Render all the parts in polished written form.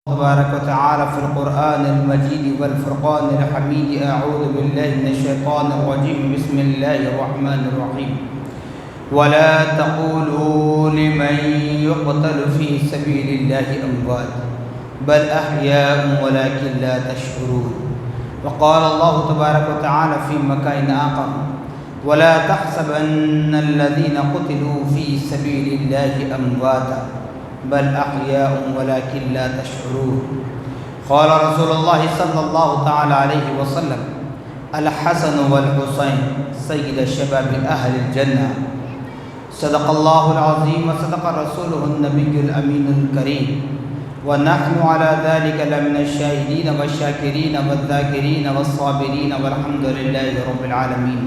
تبارك وتعالى في القرآن المجيد والفرقان الحميد. أعوذ بالله من الشيطان الرجيم. بسم الله الرحمن الرحيم. ولا تقولوا لمن يقتل في سبيل الله أموات بل أحياء ولكن لا تشعرون. وقال الله تبارك وتعالى في مكان آخر: ولا تحسبن الذين قتلوا في سبيل الله أمواتا بل أحياء ولكن لا تشعرون. قال رسول الله صلى الله تعالى عليه وسلم: الحسن والحسين سيد شباب أهل الجنة. صدق الله العظيم وصدق رسوله النبي الأمين الكريم، ونحن على ذلك لمن الشاهدين والشاكرين والذاكرين والصابرين والحمد لله رب العالمين.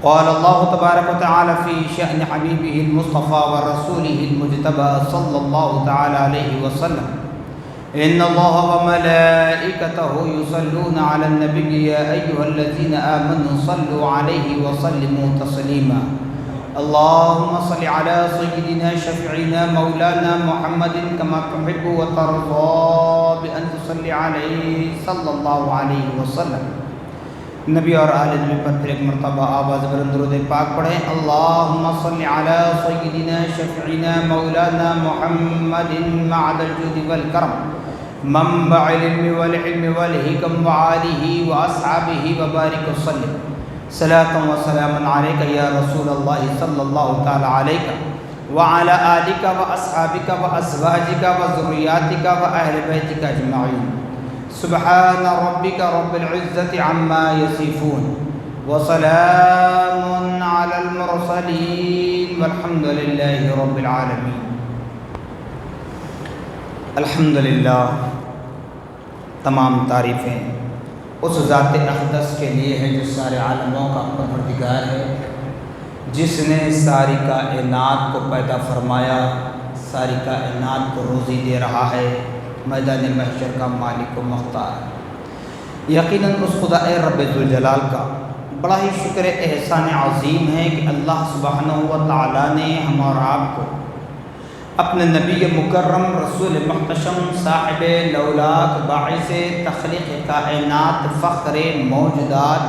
قال الله تبارك وتعالى في شأن حبيبه المصطفى ورسوله المجتبى صلى الله تعالى عليه وسلم: إن الله وملائكته يصلون على النبي يا أيها الذين آمنوا صلوا عليه وسلموا تسليما. اللهم صل على سيدنا شفيعنا مولانا محمد كما تحب وترضى بأن تصلي عليه صلى الله عليه وسلم. نبی اور آل نبی پر پھر ایک مرتبہ آواز بلند درود پاک پڑھیں. اللہم صل علی سیدنا شفیعنا مولانا محمد معد الجود والکرم منبع العلم والحلم والحکم وآلہ واصحابہ وبارک وسلم. صلاۃ و سلام علیک یا رسول اللہ صلی اللہ تعالی علیک وعلی آلک واصحابک وازواجک وذریاتک واہل بیتک اجمعین. سبحان ربك رب العزة عما يصفون وسلام على المرسلين والحمد لله رب العالمين. الحمدللہ، تمام تعریفیں اس ذات اقدس کے لیے ہے جو سارے عالموں کا پروردگار ہے، جس نے ساری کائنات کو پیدا فرمایا، ساری کائنات کو روزی دے رہا ہے، میدان محشر کا مالک و مختار. یقیناً اس خدا رب ذوالجلال کا بڑا ہی شکر احسان عظیم ہے کہ اللہ سبحانہ و تعالیٰ نے ہم اور آپ کو اپنے نبی مکرم رسول محتشم صاحب لولاک باعث تخلیق کائنات فخر موجودات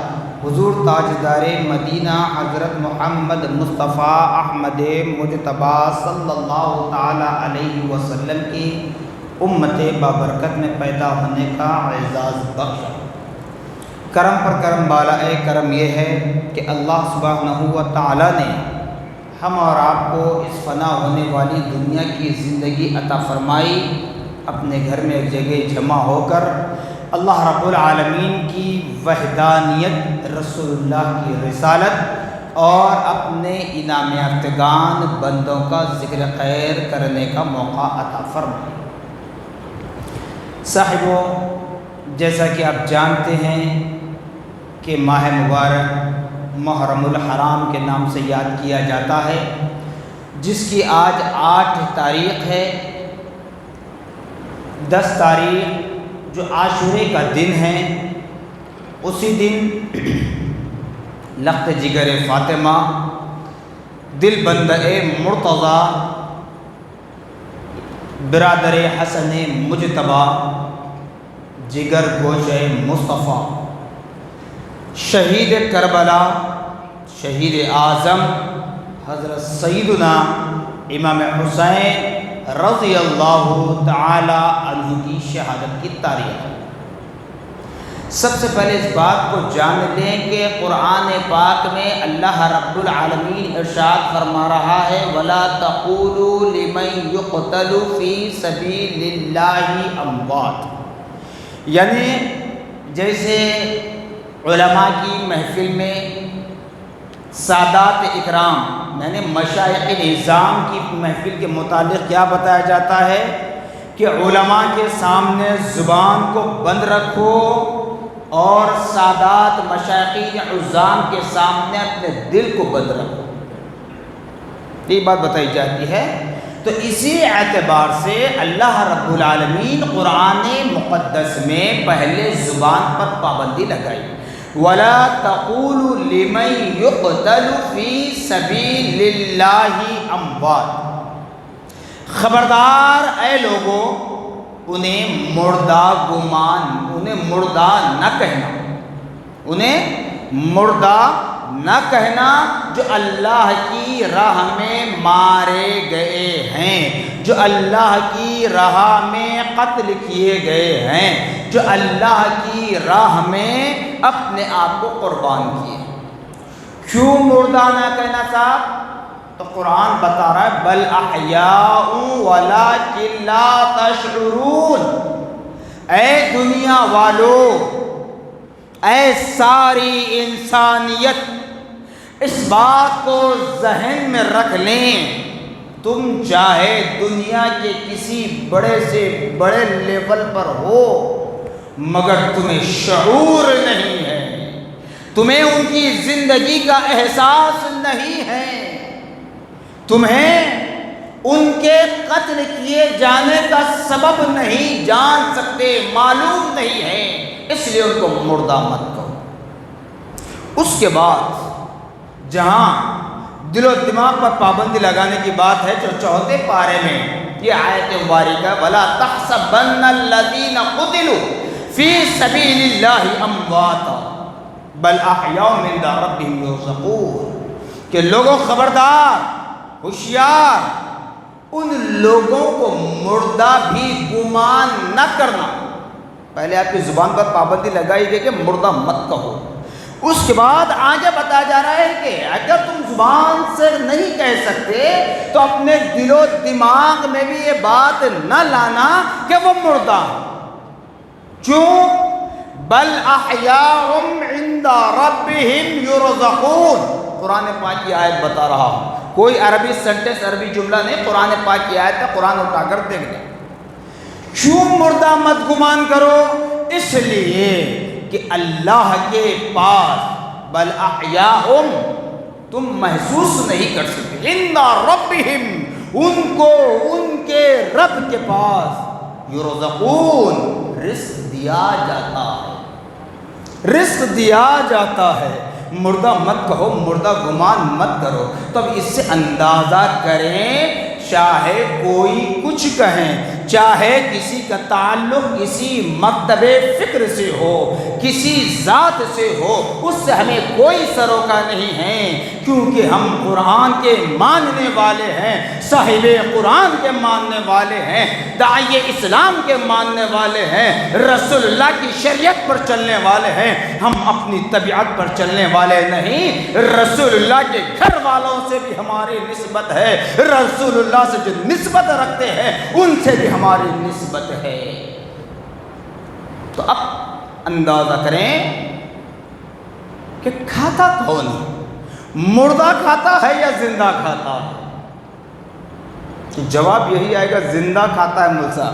حضور تاجدار مدینہ حضرت محمد مصطفیٰ احمد مجتبیٰ صلی اللہ تعالیٰ علیہ وسلم کی امت بابرکت میں پیدا ہونے کا اعزاز بخشا. کرم پر کرم بالا کرم یہ ہے کہ اللہ سبحانہ و تعالیٰ نے ہم اور آپ کو اس فنا ہونے والی دنیا کی زندگی عطا فرمائی، اپنے گھر میں ایک جگہ جمع ہو کر اللہ رب العالمین کی وحدانیت، رسول اللہ کی رسالت اور اپنے انعام یافتگان بندوں کا ذکر خیر کرنے کا موقع عطا فرمائی. صاحبوں، جیسا کہ آپ جانتے ہیں کہ ماہ مبارک محرم الحرام کے نام سے یاد کیا جاتا ہے، جس کی آج 8 تاریخ ہے. 10 تاریخ جو عاشورے کا دن ہے، اسی دن لخت جگر فاطمہ، دل بندہ مرتضیٰ، برادر حسن مجتبیٰ، جگر گوش مصطفیٰ، شہید کربلا، شہید اعظم حضرت سیدنا امام حسین رضی اللہ تعالی عنہ کی شہادت کی تاریخ. سب سے پہلے اس بات کو جان لیں کہ قرآن پاک میں اللہ رب العالمین ارشاد فرما رہا ہے: وَلَا تَقُولُوا لِمَن يُقْتَلُ فِي سَبِيلِ اللَّهِ أَمْوَاتٌ. یعنی جیسے علماء کی محفل میں سادات اکرام یعنی مشائخ نظام کی محفل کے متعلق کیا بتایا جاتا ہے کہ علماء کے سامنے زبان کو بند رکھو اور سادات مشائخین عظام کے سامنے اپنے دل کو بند رکھو، یہ بات بتائی جاتی ہے. تو اسی اعتبار سے اللہ رب العالمین قرآن مقدس میں پہلے زبان پر پابندی لگائی. وَلَا تَقُولُوا لِمَن يُقْتَلُ فِي سَبِيلِ اللَّهِ أَمْوَاتٌ. خبردار اے لوگو انہیں مردہ گمان، انہیں مردہ نہ کہنا، انہیں مردہ نہ کہنا جو اللہ کی راہ میں مارے گئے ہیں، جو اللہ کی راہ میں قتل کیے گئے ہیں، جو اللہ کی راہ میں اپنے آپ کو قربان کیے۔ کیوں مردہ نہ کہنا صاحب؟ تو قرآن بتا رہا ہے بل احیاء ولکن لا تشعرون۔ اے دنیا والو، اے ساری انسانیت، اس بات کو ذہن میں رکھ لیں، تم چاہے دنیا کے کسی بڑے سے بڑے لیول پر ہو مگر تمہیں شعور نہیں ہے، تمہیں ان کی زندگی کا احساس نہیں ہے، تمہیں ان کے قتل کیے جانے کا سبب نہیں جان سکتے، معلوم نہیں ہے، اس لیے ان کو مردہ مت کرو۔ اس کے بعد جہاں دل و دماغ پر پابندی لگانے کی بات ہے، جو 4 پارے میں یہ آیت مبارکہ وَلَا تَحْسَبَنَّ الَّذِينَ قُتِلُوا فِي سَبِيلِ اللَّهِ أَمْوَاتًا بَلْ أَحْيَاءٌ عِندَ رَبِّهِمْ يُرْزَقُونَ، کہ لوگوں خبردار، ہوشیار، ان لوگوں کو مردہ بھی گمان نہ کرنا۔ پہلے آپ کی زبان پر پابندی لگائی گئی کہ مردہ مت کہو، اس کے بعد آگے بتایا جا رہا ہے کہ اگر تم زبان سے نہیں کہہ سکتے تو اپنے دل و دماغ میں بھی یہ بات نہ لانا کہ وہ مردہ ہے۔ کیوں؟ بل احیاء عند ربهم یرزقون، قرآن پاک کی آیت بتا رہا ہوں، کوئی عربی سینٹنس، عربی جملہ نہیں، قرآن پاک کی آیت ہے، قرآن اٹھا کر دیکھ لیں۔ کیوں مردہ مت گمان کرو؟ اس لیے کہ اللہ کے پاس بل احیاء، تم محسوس نہیں کر سکتے، عند ربہم، ان کو ان کے رب کے پاس یرزقون، رزق دیا جاتا ہے، رزق دیا جاتا ہے۔ مردہ مت کہو، مردہ گمان مت کرو۔ تو اب اس سے اندازہ کریں، چاہے کوئی کچھ کہیں، چاہے کسی کا تعلق کسی مکتب فکر سے ہو، کسی ذات سے ہو، اس سے ہمیں کوئی سروکا نہیں ہے، کیونکہ ہم قرآن کے ماننے والے ہیں، صاحب قرآن کے ماننے والے ہیں، داعی اسلام کے ماننے والے ہیں، رسول اللہ کی شریعت پر چلنے والے ہیں۔ ہم اپنی طبیعت پر چلنے والے نہیں، رسول اللہ کے گھر والوں سے بھی ہماری نسبت ہے، رسول اللہ سے جو نسبت رکھتے ہیں ان سے بھی ہماری نسبت ہے۔ تو اب اندازہ کریں کہ کھاتا کون ہے، مردہ کھاتا ہے یا زندہ کھاتا ہے؟ تو جواب یہی آئے گا زندہ کھاتا ہے ملزا۔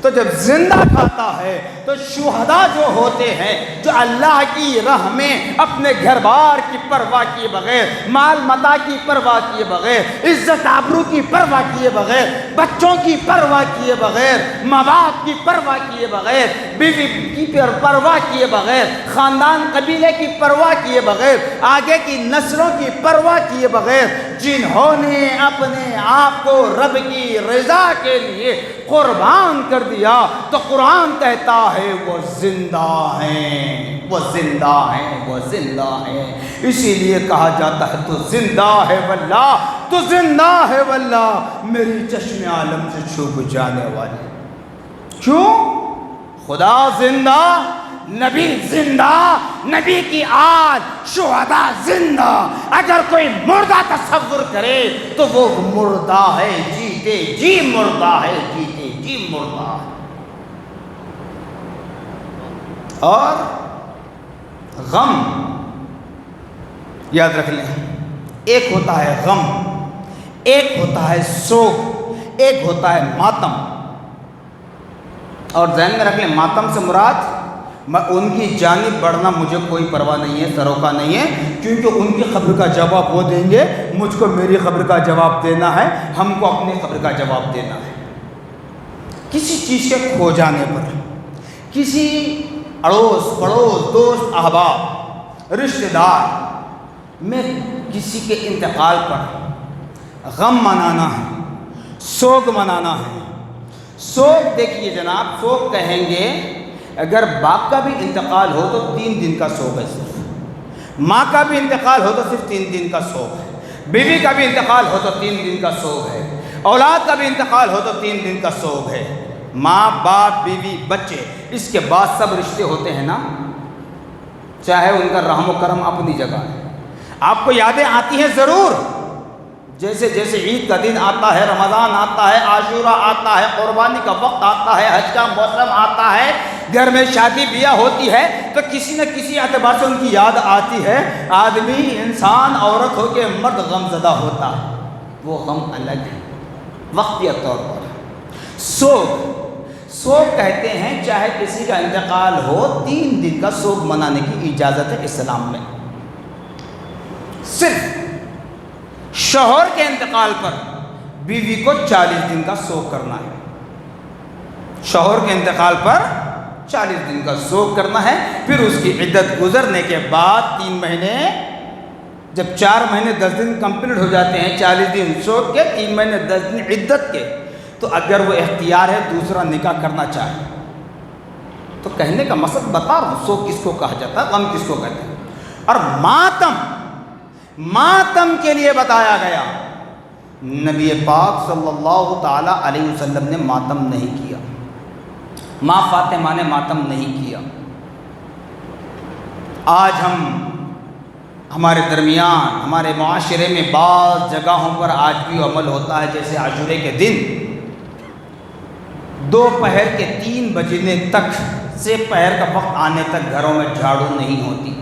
تو جب زندہ کھاتا ہے تو شہداء جو ہوتے ہیں، جو اللہ کی راہ میں اپنے گھر بار کی پرواہ کیے بغیر، مال متاع کی پرواہ کیے بغیر، عزت آبرو کی پرواہ کیے بغیر، بچوں کی پرواہ کیے بغیر، ماں باپ کی پرواہ کیے بغیر، بیوی کی پرواہ کیے بغیر، خاندان قبیلے کی پرواہ کیے بغیر، آگے کی نسلوں کی پرواہ کیے بغیر، جنہوں نے اپنے آپ کو رب کی رضا کے لیے قربان کر دیا، تو قرآن کہتا ہے وہ زندہ ہیں، وہ زندہ ہیں، وہ زندہ ہیں۔ اسی لیے کہا جاتا ہے تو زندہ ہے واللہ، تو زندہ ہے واللہ، میری چشم عالم سے چھپ جانے والے۔ کیوں؟ خدا زندہ، نبی زندہ، نبی کی آل، شہداء زندہ۔ اگر کوئی مردہ تصور کرے تو وہ مردہ ہے، جیتے جی مردہ ہے، جیتے جی مردہ ہے۔ اور غم یاد رکھ لیں، ایک ہوتا ہے غم، ایک ہوتا ہے سوگ، ایک ہوتا ہے ماتم۔ اور ذہن میں رکھ لیں، ماتم سے مراد ان کی جانب بڑھنا مجھے کوئی پرواہ نہیں ہے، سروکا نہیں ہے، کیونکہ ان کی قبر کا جواب وہ دیں گے، مجھ کو میری قبر کا جواب دینا ہے، ہم کو اپنی قبر کا جواب دینا ہے۔ کسی چیز کے کھو جانے پر، کسی اڑوس پڑوس، دوست احباب، رشتہ دار میں کسی کے انتقال پر غم منانا ہے، سوگ منانا ہے۔ سوگ دیکھیے جناب، سوگ کہیں گے اگر باپ کا بھی انتقال ہو تو 3 دن کا سوگ ہے، صرف ماں کا بھی انتقال ہو تو صرف 3 دن کا سوگ ہے، بیوی کا بھی انتقال ہو تو 3 دن کا سوگ ہے، اولاد کا بھی انتقال ہو تو 3 دن کا سوگ ہے، ماں باپ بیوی بچے، اس کے بعد سب رشتے ہوتے ہیں نا، چاہے ان کا رحم و کرم اپنی جگہ ہے، آپ کو یادیں آتی ہیں ضرور، جیسے جیسے عید کا دن آتا ہے، رمضان آتا ہے، عاشورہ آتا ہے، قربانی کا وقت آتا ہے، حج کا موسم آتا ہے، گھر میں شادی بیاہ ہوتی ہے تو کسی نہ کسی اعتبار سے ان کی یاد آتی ہے، آدمی انسان عورت ہو کے مرد غم زدہ ہوتا ہے، وہ غم الگ ہے وقتیہ طور پر۔ سوگ کہتے ہیں چاہے کسی کا انتقال ہو 3 دن کا سوگ منانے کی اجازت ہے اسلام میں، صرف شوہر کے انتقال پر بیوی کو 40 دن کا سوگ کرنا ہے، شوہر کے انتقال پر 40 دن کا سوگ کرنا ہے، پھر اس کی عدت گزرنے کے بعد 3 مہینے، جب 4 مہینے 10 دن کمپلیٹ ہو جاتے ہیں، 40 دن سوگ کے، 3 مہینے 10 دن عدت کے، تو اگر وہ اختیار ہے دوسرا نکاح کرنا چاہے تو کہنے کا مقصد بتا رہا ہوں، سوگ کس کو کہا جاتا ہے، غم کس کو کہتے ہیں۔ اور ماتم کے لیے بتایا گیا، نبی پاک صلی اللہ تعالی علیہ وسلم نے ماتم نہیں کیا، ماں فاطمہ نے ماتم نہیں کیا۔ آج ہمارے درمیان، ہمارے معاشرے میں بعض جگہوں پر آج بھی عمل ہوتا ہے، جیسے عاشورے کے دن دوپہر کے 3 بجنے تک سے پہر کا وقت آنے تک گھروں میں جھاڑو نہیں ہوتی،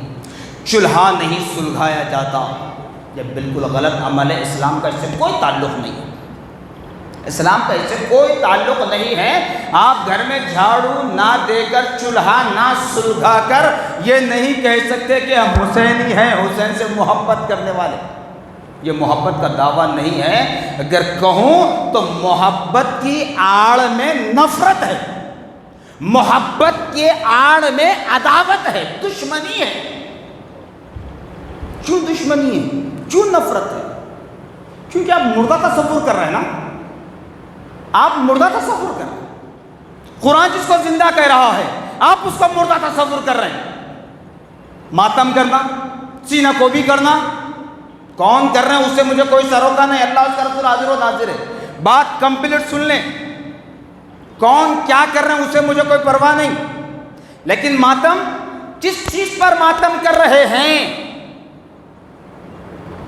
چولہا نہیں سلگھایا جاتا، یہ بالکل غلط عمل ہے، اسلام کا اس سے کوئی تعلق نہیں ہے، اسلام کا اس سے کوئی تعلق نہیں ہے۔ آپ گھر میں جھاڑو نہ دے کر، چولہا نہ سلگھا کر یہ نہیں کہہ سکتے کہ ہم حسینی ہیں، حسین سے محبت کرنے والے، یہ محبت کا دعویٰ نہیں ہے، اگر کہوں تو محبت کی آڑ میں نفرت ہے، محبت کے آڑ میں عداوت ہے، دشمنی ہے۔ کیوں دشمنی ہے، کیوں نفرت ہے؟ کیونکہ آپ مردہ تصور کر رہے ہیں نا، آپ مردہ تصور کر رہے ہیں، قرآن جس کو زندہ کہہ رہا ہے آپ اس کو مردہ تصور کر رہے ہیں۔ ماتم کرنا، سینہ کو بھی کرنا، کون کر رہے ہیں اس سے مجھے کوئی سروکا نہیں، اللہ اس کا رسول حاضر و ناظر ہے، بات کمپلیٹ سن لیں، کون کیا کر رہے ہیں اس سے مجھے کوئی پرواہ نہیں، لیکن ماتم جس چیز پر ماتم کر رہے ہیں،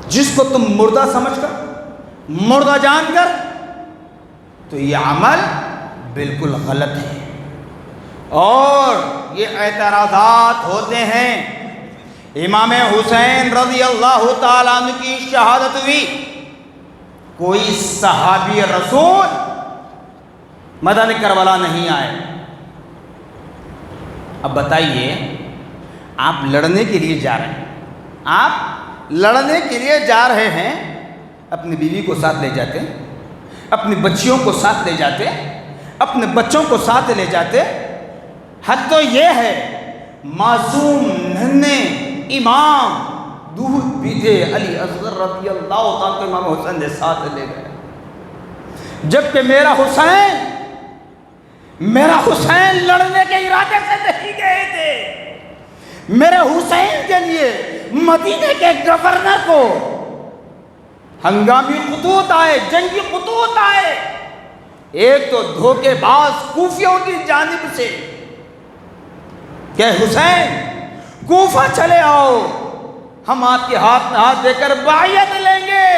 جس کو تم مردہ سمجھ کر، مردہ جان کر، تو یہ عمل بالکل غلط ہے، اور یہ اعتراضات ہوتے ہیں۔ امام حسین رضی اللہ تعالیٰ عنہ کی شہادت ہوئی، کوئی صحابی رسول میدان کربلا نہیں آئے۔ اب بتائیے، آپ لڑنے کے لیے جا رہے ہیں، آپ لڑنے کے لیے جا رہے ہیں، اپنی بیوی کو ساتھ لے جاتے، اپنی بچیوں کو ساتھ لے جاتے، اپنے بچوں کو ساتھ لے جاتے، حد تو یہ ہے معصوم ننھے امام دودھ پیتے علی اصغر رضی اللہ تعالیٰ کو امام حسین نے ساتھ لے گئے، جبکہ میرا حسین لڑنے کے ارادے سے نہیں گئے تھے، میرے حسین کے لیے مدینے کے گورنر کو ہنگامی خطوط آئے، جنگی خطوط آئے، ایک تو دھوکے باز کوفیوں کی جانب سے کہ حسین کوفہ چلے آؤ، ہم آپ کے ہاتھ میں ہاتھ دے کر بیعت لیں گے،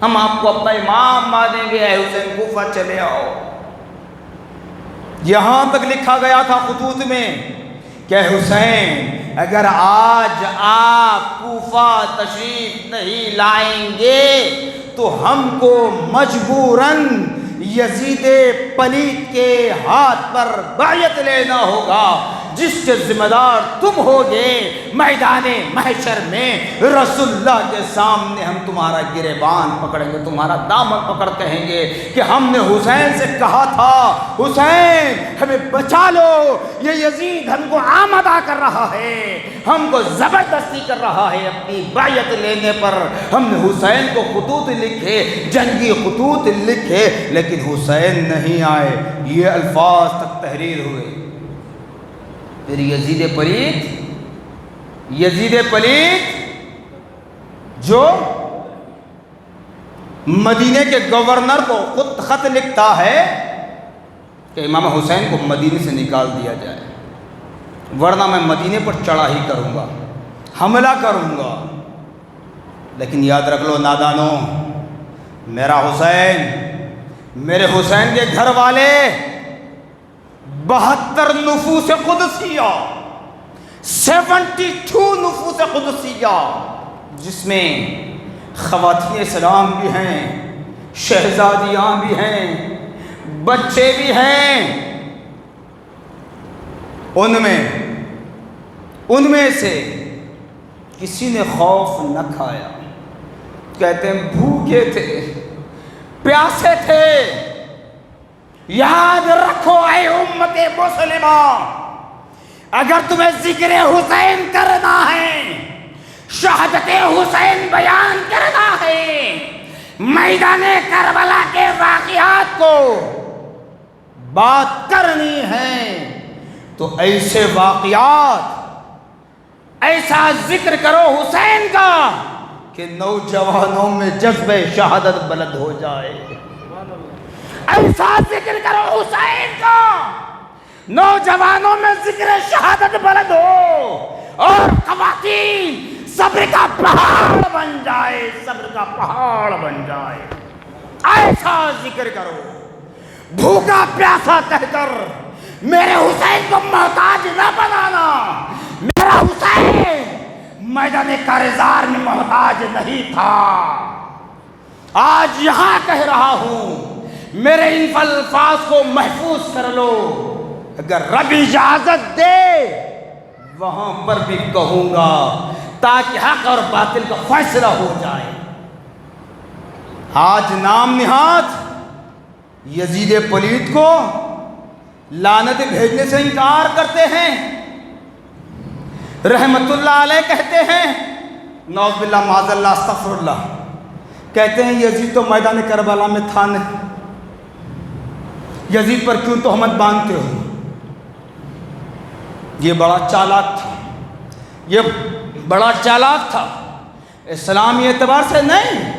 ہم آپ کو اپنا امام مانیں گے، اے حسین کوفہ چلے آؤ۔ یہاں تک لکھا گیا تھا خطوط میں کہ حسین اگر آج آپ کوفہ تشریف نہیں لائیں گے تو ہم کو مجبوراً یزید پلید کے ہاتھ پر بیعت لینا ہوگا، جس کے ذمہ دار تم ہوگے، میدان محشر میں رسول اللہ کے سامنے ہم تمہارا گریبان پکڑیں گے، تمہارا دامن پکڑ کہیں گے کہ ہم نے حسین سے کہا تھا حسین ہمیں بچا لو، یہ یزید ہم کو آمادہ کر رہا ہے، ہم کو زبردستی کر رہا ہے اپنی بیعت لینے پر۔ ہم نے حسین کو خطوط لکھے، جنگی خطوط لکھے، لیکن حسین نہیں آئے، یہ الفاظ تک تحریر ہوئے۔ پھر یزید پلید جو مدینے کے گورنر کو خود خط لکھتا ہے کہ امام حسین کو مدینے سے نکال دیا جائے، ورنہ میں مدینے پر چڑھائی کروں گا، حملہ کروں گا۔ لیکن یاد رکھ لو نادانوں، میرے حسین کے گھر والے 72 نفوس قدسیہ، 72 نفوس قدسیہ، جس میں خواتین اسلام بھی ہیں، شہزادیاں بھی ہیں، بچے بھی ہیں، ان میں سے کسی نے خوف نہ کھایا۔ کہتے ہیں بھوکے تھے، پیاسے تھے۔ یاد رکھو اے امت مسلمہ، اگر تمہیں ذکر حسین کرنا ہے، شہادت حسین بیان کرنا ہے، میدان کربلا کے واقعات کو بات کرنی ہے، تو ایسے واقعات، ایسا ذکر کرو حسین کا کہ نوجوانوں میں جذبہ شہادت بلند ہو جائے۔ ایسا ذکر کرو حسین کا، نوجوانوں میں ذکر شہادت بلند ہو، اور خواتین صبر کا پہاڑ بن جائے، صبر کا پہاڑ بن جائے۔ ایسا ذکر کرو، بھوکا پیاسا کہہ کر میرے حسین کو محتاج نہ بنانا۔ میرا حسین میدان کارزار میں محتاج نہیں تھا۔ آج یہاں کہہ رہا ہوں، میرے ان الفاظ کو محفوظ کر لو، اگر رب اجازت دے وہاں پر بھی کہوں گا، تاکہ حق اور باطل کا فیصلہ ہو جائے۔ آج نام نہاد یزید پلید کو لعنت بھیجنے سے انکار کرتے ہیں، رحمت اللہ علیہ کہتے ہیں، نعوذ باللہ معاذ اللہ استغفر اللہ، کہتے ہیں یزید تو میدان کربلا میں تھا نہیں، یزید پر کیوں تہمت باندھتے ہو؟ یہ بڑا چالاک تھا، اسلامی اعتبار سے نہیں،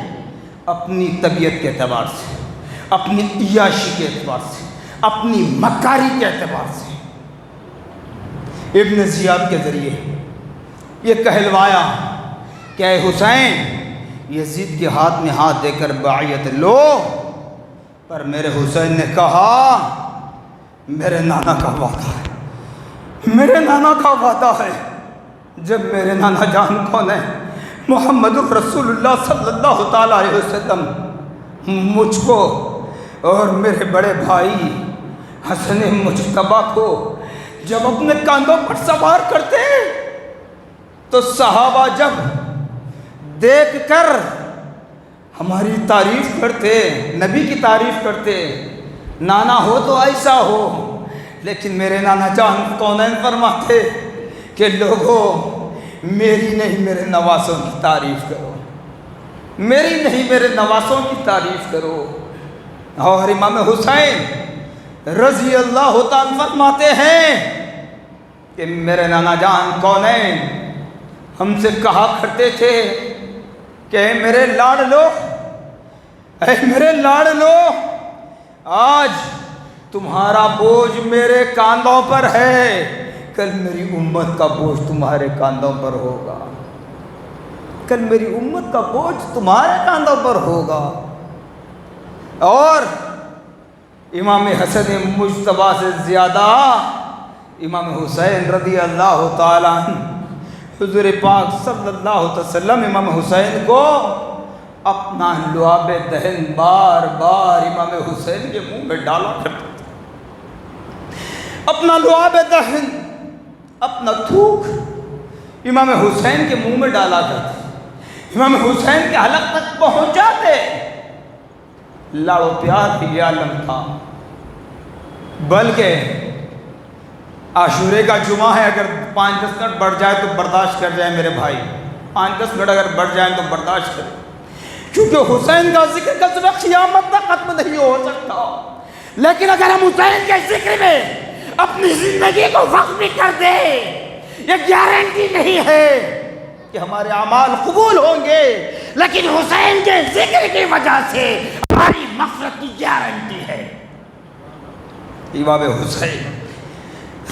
اپنی طبیعت کے اعتبار سے، اپنی عیاشی کے اعتبار سے، اپنی مکاری کے اعتبار سے ابن زیاد کے ذریعے یہ کہلوایا کہ اے حسین، یزید کے ہاتھ میں ہاتھ دے کر بیعت لو، پر میرے حسین نے کہا میرے نانا کا وعدہ ہے، میرے نانا کا وعدہ ہے۔ جب میرے نانا جان کون ہے؟ محمد رسول اللہ صلی اللہ تعالیٰ علیہ وسلم مجھ کو اور میرے بڑے بھائی حسن مجتبیٰ کو جب اپنے کاندھوں پر سوار کرتے تو صحابہ جب دیکھ کر ہماری تعریف کرتے، نبی کی تعریف کرتے، نانا ہو تو ایسا ہو، لیکن میرے نانا جان کونین فرماتے کہ لوگوں میری نہیں میرے نواسوں کی تعریف کرو، میری نہیں میرے نواسوں کی تعریف کرو۔ اور امام حسین رضی اللہ تعالیٰ فرماتے ہیں کہ میرے نانا جان کونین ہم سے کہا کرتے تھے کہ اے میرے لاڈلو، آج تمہارا بوجھ میرے کاندھوں پر ہے، کل میری امت کا بوجھ تمہارے کاندھوں پر ہوگا، کل میری امت کا بوجھ تمہارے کاندھوں پر ہوگا۔ اور امام حسن مجتبیٰ سے زیادہ امام حسین رضی اللہ تعالیٰ عنہ، حضور پاک صلی اللہ علیہ وسلم امام حسین کو اپنا لعاب دہن بار بار امام حسین کے منہ میں ڈالا کرتے تھے، اپنا لعاب دہن، اپنا تھوک امام حسین کے منہ میں ڈالا کرتے، امام حسین کے حلق تک پہنچاتے۔ لاڑو پیار بھی یہ عالم تھا، بلکہ عاشورے کا جمعہ ہے، اگر 5-10 منٹ بڑھ جائے تو برداشت کر جائے میرے بھائی، 5-10 منٹ اگر بڑھ جائیں تو برداشت کریں، کیونکہ حسین کا ذکر کا صبح قیامت تک ختم نہیں ہو سکتا، لیکن اگر ہم حسین کے ذکر میں اپنی زندگی کو وقف بھی کر دیں، یہ گارنٹی نہیں ہے کہ ہمارے اعمال قبول ہوں گے، لیکن حسین کے ذکر کی وجہ سے ہماری مغفرت کی گارنٹی ہے۔ امام حسین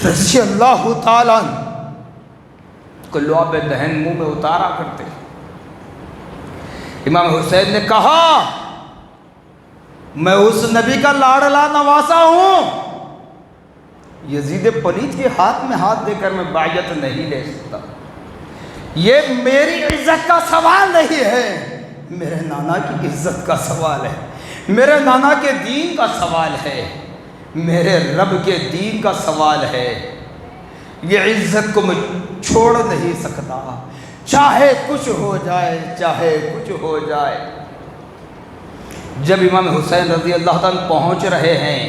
رضی اللہ تعالیٰ کو لعاب دہن منہ میں اتارا کرتے۔ امام حسین نے کہا میں اس نبی کا لاڈلا نواسا ہوں، یزید پلید کے ہاتھ میں ہاتھ دے کر میں بیعت نہیں لے سکتا، یہ میری عزت کا سوال نہیں ہے، میرے نانا کی عزت کا سوال ہے، میرے نانا کے دین کا سوال ہے، میرے رب کے دین کا سوال ہے، یہ عزت کو میں چھوڑ نہیں سکتا، چاہے کچھ ہو جائے، چاہے کچھ ہو جائے۔ جب امام حسین رضی اللہ تعالیٰ پہنچ رہے ہیں،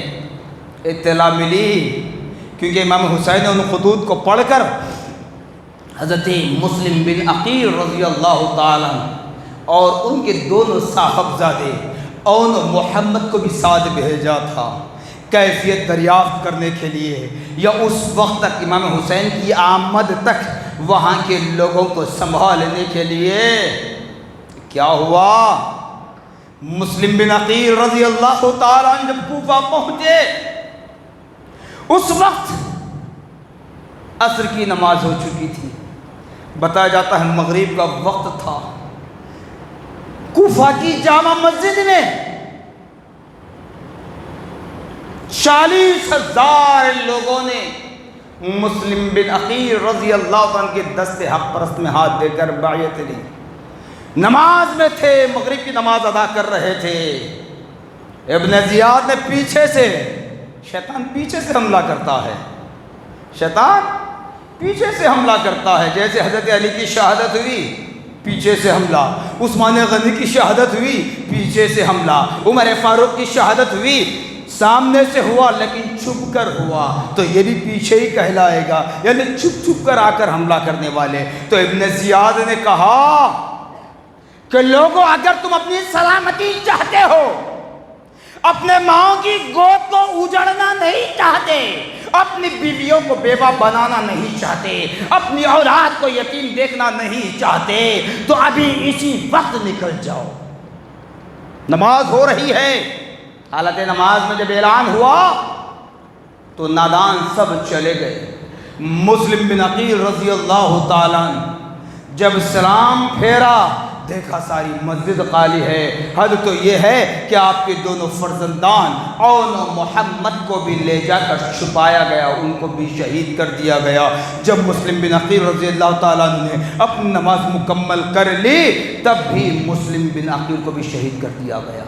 اطلاع ملی، کیونکہ امام حسین نے ان خطوط کو پڑھ کر حضرت مسلم بن عقیل رضی اللہ تعالیٰ اور ان کے دونوں صاحبزادے اون محمد کو بھی ساتھ بھیجا تھا کیفیت دریافت کرنے کے لیے، یا اس وقت تک امام حسین کی آمد تک وہاں کے لوگوں کو سنبھالنے کے لیے۔ کیا ہوا؟ مسلم بن عقیل رضی اللہ تعالیٰ جب کوفہ پہنچے، اس وقت عصر کی نماز ہو چکی تھی، بتایا جاتا ہے مغرب کا وقت تھا۔ کوفہ کی جامع مسجد میں 40,000 لوگوں نے مسلم بن عقیل رضی اللہ عنہ کے دست حق پرست میں ہاتھ دے کر بیعت لی۔ نماز میں تھے، مغرب کی نماز ادا کر رہے تھے۔ ابن زیاد نے پیچھے سے، شیطان پیچھے سے حملہ کرتا ہے، شیطان پیچھے سے حملہ کرتا ہے، جیسے حضرت علی کی شہادت ہوئی پیچھے سے حملہ، عثمان غنی کی شہادت ہوئی پیچھے سے حملہ، عمر فاروق کی شہادت ہوئی سامنے سے ہوا لیکن چھپ کر ہوا، تو یہ بھی پیچھے ہی کہلائے گا، یعنی چھپ چھپ کر آ کر حملہ کرنے والے۔ تو ابن زیاد نے کہا کہ لوگوں، اگر تم اپنی سلامتی چاہتے ہو، اپنے ماؤں کی گود کو اجڑنا نہیں چاہتے، اپنی بیویوں کو بیوہ بنانا نہیں چاہتے، اپنی اولاد کو یتیم دیکھنا نہیں چاہتے، تو ابھی اسی وقت نکل جاؤ۔ نماز ہو رہی ہے، حالت نماز میں جب اعلان ہوا تو نادان سب چلے گئے۔ مسلم بن عقیل رضی اللہ تعالیٰ جب سلام پھیرا، دیکھا ساری مسجد خالی ہے، حد تو یہ ہے کہ آپ کے دونوں فرزندان اون و محمد کو بھی لے جا کر چھپایا گیا، ان کو بھی شہید کر دیا گیا۔ جب مسلم بن عقیل رضی اللہ تعالیٰ نے اپنی نماز مکمل کر لی، تب بھی مسلم بن عقیل کو بھی شہید کر دیا گیا۔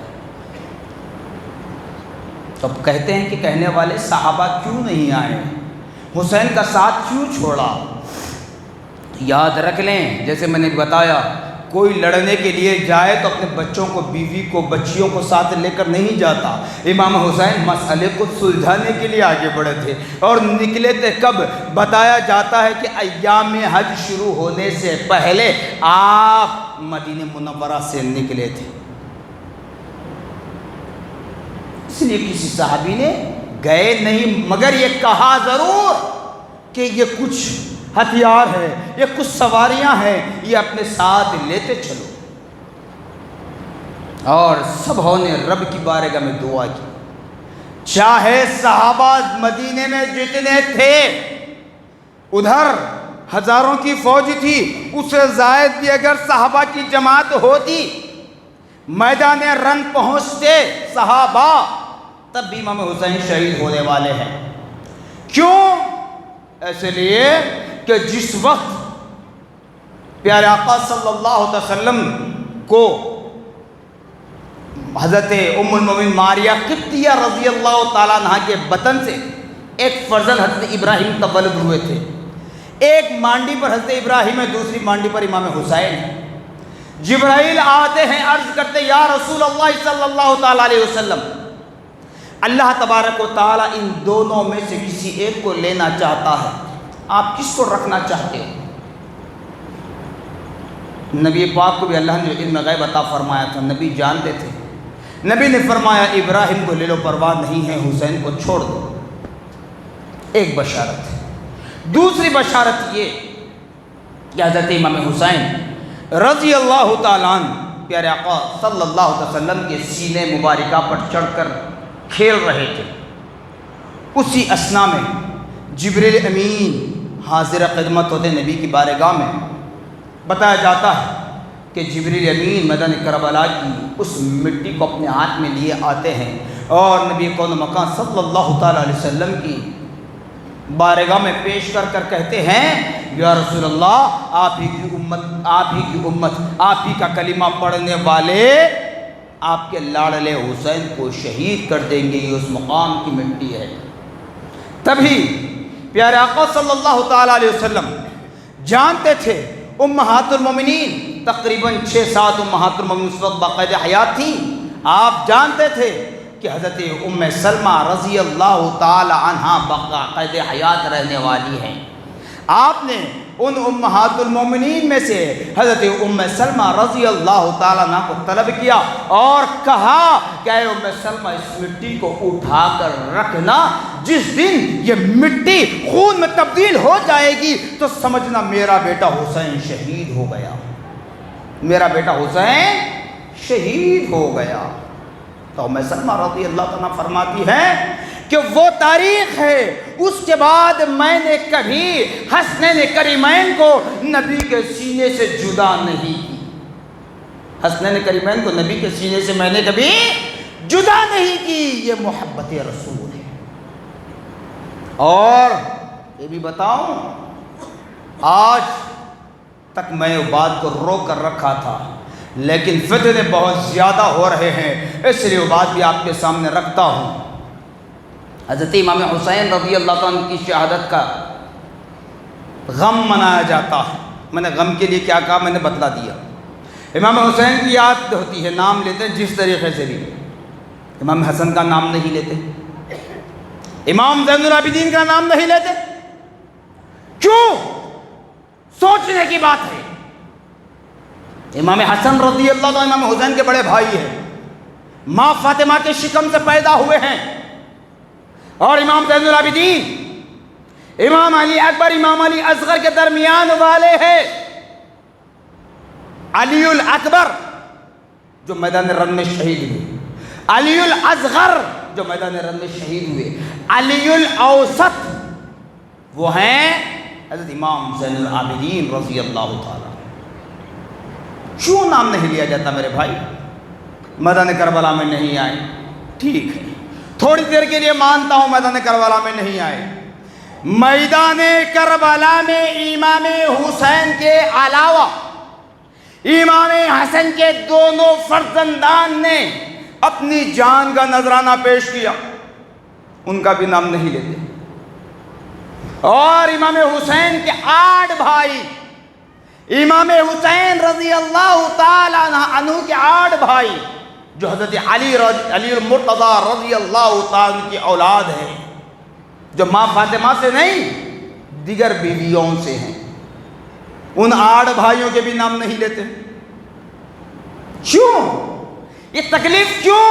اب کہتے ہیں کہ کہنے والے صحابہ کیوں نہیں آئے، حسین کا ساتھ کیوں چھوڑا؟ یاد رکھ لیں، جیسے میں نے بتایا، کوئی لڑنے کے لیے جائے تو اپنے بچوں کو، بیوی کو، بچیوں کو ساتھ لے کر نہیں جاتا۔ امام حسین مسئلے کو سلجھانے کے لیے آگے بڑھے تھے، اور نکلے تھے کب؟ بتایا جاتا ہے کہ ایام حج شروع ہونے سے پہلے آپ مدینہ منورہ سے نکلے تھے۔ اس لیے کسی صحابی نے گئے نہیں، مگر یہ کہا ضرور کہ یہ کچھ ہتھیار ہے، یہ کچھ سواریاں ہیں، یہ اپنے ساتھ لیتے چلو۔ اور سب نے رب کی بارگاہ میں دعا کی، چاہے صحابہ مدینے میں جتنے تھے، ادھر ہزاروں کی فوج تھی، اس سے زائد بھی اگر صحابہ کی جماعت ہوتی، میدان رن پہنچتے صحابہ، تب بھی امام حسین شہید ہونے والے ہیں۔ کیوں؟ ایسے لیے کہ جس وقت پیارے آقا صلی اللہ علیہ وسلم کو حضرت ام المومنین ماریہ قبطیہ رضی اللہ تعالیٰ عنہ کے بطن سے ایک فرزند حضرت ابراہیم تولد ہوئے تھے، ایک مانڈی پر حضرت ابراہیم ہے، دوسری مانڈی پر امام حسین ہے۔ جبرائیل آتے ہیں، عرض کرتے یا رسول اللہ صلی اللہ تعالیٰ علیہ وسلم، اللہ تبارک و تعالیٰ ان دونوں میں سے کسی ایک کو لینا چاہتا ہے، آپ کس کو رکھنا چاہتے ہیں؟ نبی پاک کو بھی اللہ نے علم غیب عطا فرمایا تھا، نبی جانتے تھے۔ نبی نے فرمایا ابراہیم کو لے لو، پرواہ نہیں ہے، حسین کو چھوڑ دو۔ ایک بشارت ہے۔ دوسری بشارت یہ کہ حضرت امام حسین رضی اللہ تعالیٰ عنہ پیارے آقا صلی اللہ علیہ وسلم کے سینے مبارکہ پر چڑھ کر کھیل رہے تھے۔ اسی اثنا میں جبریل امین حاضر خدمت ہوتے نبی کی بارگاہ میں۔ بتایا جاتا ہے کہ جبریل امین میدان کربلا کی اس مٹی کو اپنے ہاتھ میں لیے آتے ہیں اور نبی کون مکان صلی اللہ تعالیٰ علیہ وسلم کی بارگاہ میں پیش کر کر کہتے ہیں یا رسول اللہ، آپ ہی کی امت، آپ ہی کا کلمہ پڑھنے والے آپ کے لاڑلے حسین کو شہید کر دیں گے، یہ اس مقام کی مٹی ہے۔ تبھی پیارے آقا صلی اللہ تعالیٰ علیہ وسلم جانتے تھے امہات المومنین تقریباً 6-7 امہات المومنین اس وقت باقاعدہ حیات تھیں۔ آپ جانتے تھے کہ حضرت ام سلمہ رضی اللہ تعالی عنہا باقاعدہ حیات رہنے والی ہیں۔ آپ نے ان امہات المومنین میں سے حضرت ام سلمہ رضی اللہ تعالیٰ عنہ کو طلب کیا اور کہا کہ اے ام سلمہ اس مٹی کو اٹھا کر رکھنا، جس دن یہ مٹی خون میں تبدیل ہو جائے گی تو سمجھنا میرا بیٹا حسین شہید ہو گیا، میرا بیٹا حسین شہید ہو گیا۔ تو ام سلمہ رضی اللہ عنہ فرماتی ہے کہ وہ تاریخ ہے، اس کے بعد میں نے کبھی حسنین کریمین کو نبی کے سینے سے جدا نہیں کی، حسنین کریمین کو نبی کے سینے سے میں نے کبھی جدا نہیں کی، یہ محبت رسول ہے۔ اور یہ بھی بتاؤں، آج تک میں بات کو روک کر رکھا تھا لیکن فتنے بہت زیادہ ہو رہے ہیں، اس لیے وہ بات بھی آپ کے سامنے رکھتا ہوں۔ حضرت امام حسین رضی اللہ عنہ کی شہادت کا غم منایا جاتا ہے۔ میں نے غم کے لیے کیا کہا میں نے بتلا دیا۔ امام حسین کی یاد ہوتی ہے، نام لیتے ہیں جس طریقے سے بھی، امام حسن کا نام نہیں لیتے، امام زین العابدین کا نام نہیں لیتے، کیوں؟ سوچنے کی بات ہے۔ امام حسن رضی اللہ عنہ امام حسین کے بڑے بھائی ہیں، ماں فاطمہ کے شکم سے پیدا ہوئے ہیں، اور امام زین العابدین امام علی اکبر امام علی اصغر کے درمیان والے ہیں۔ علی الاکبر جو میدان رن میں شہید ہوئے، علی الاصغر جو میدان رن میں شہید ہوئے، علی الاوسط وہ ہیں حضرت امام زین العابدین رضی اللہ تعالیٰ۔ کیوں نام نہیں لیا جاتا میرے بھائی؟ میدان کربلا میں نہیں آئے، ٹھیک ہے، تھوڑی دیر کے لیے مانتا ہوں میدان کربلا میں نہیں آئے۔ میدان کربلا میں امام حسین کے علاوہ امام حسن کے دونوں فرزندان نے اپنی جان کا نذرانہ پیش کیا، ان کا بھی نام نہیں لیتے۔ اور امام حسین کے 8 بھائی، امام حسین رضی اللہ تعالیٰ عنہ کے 8 بھائی جو حضرت علی المرتضی رضی اللہ تعالیٰ کی اولاد ہے، جو ماں فاطمہ سے نہیں دیگر بیویوں سے ہیں، ان 8 بھائیوں کے بھی نام نہیں لیتے۔ کیوں؟ یہ تکلیف کیوں؟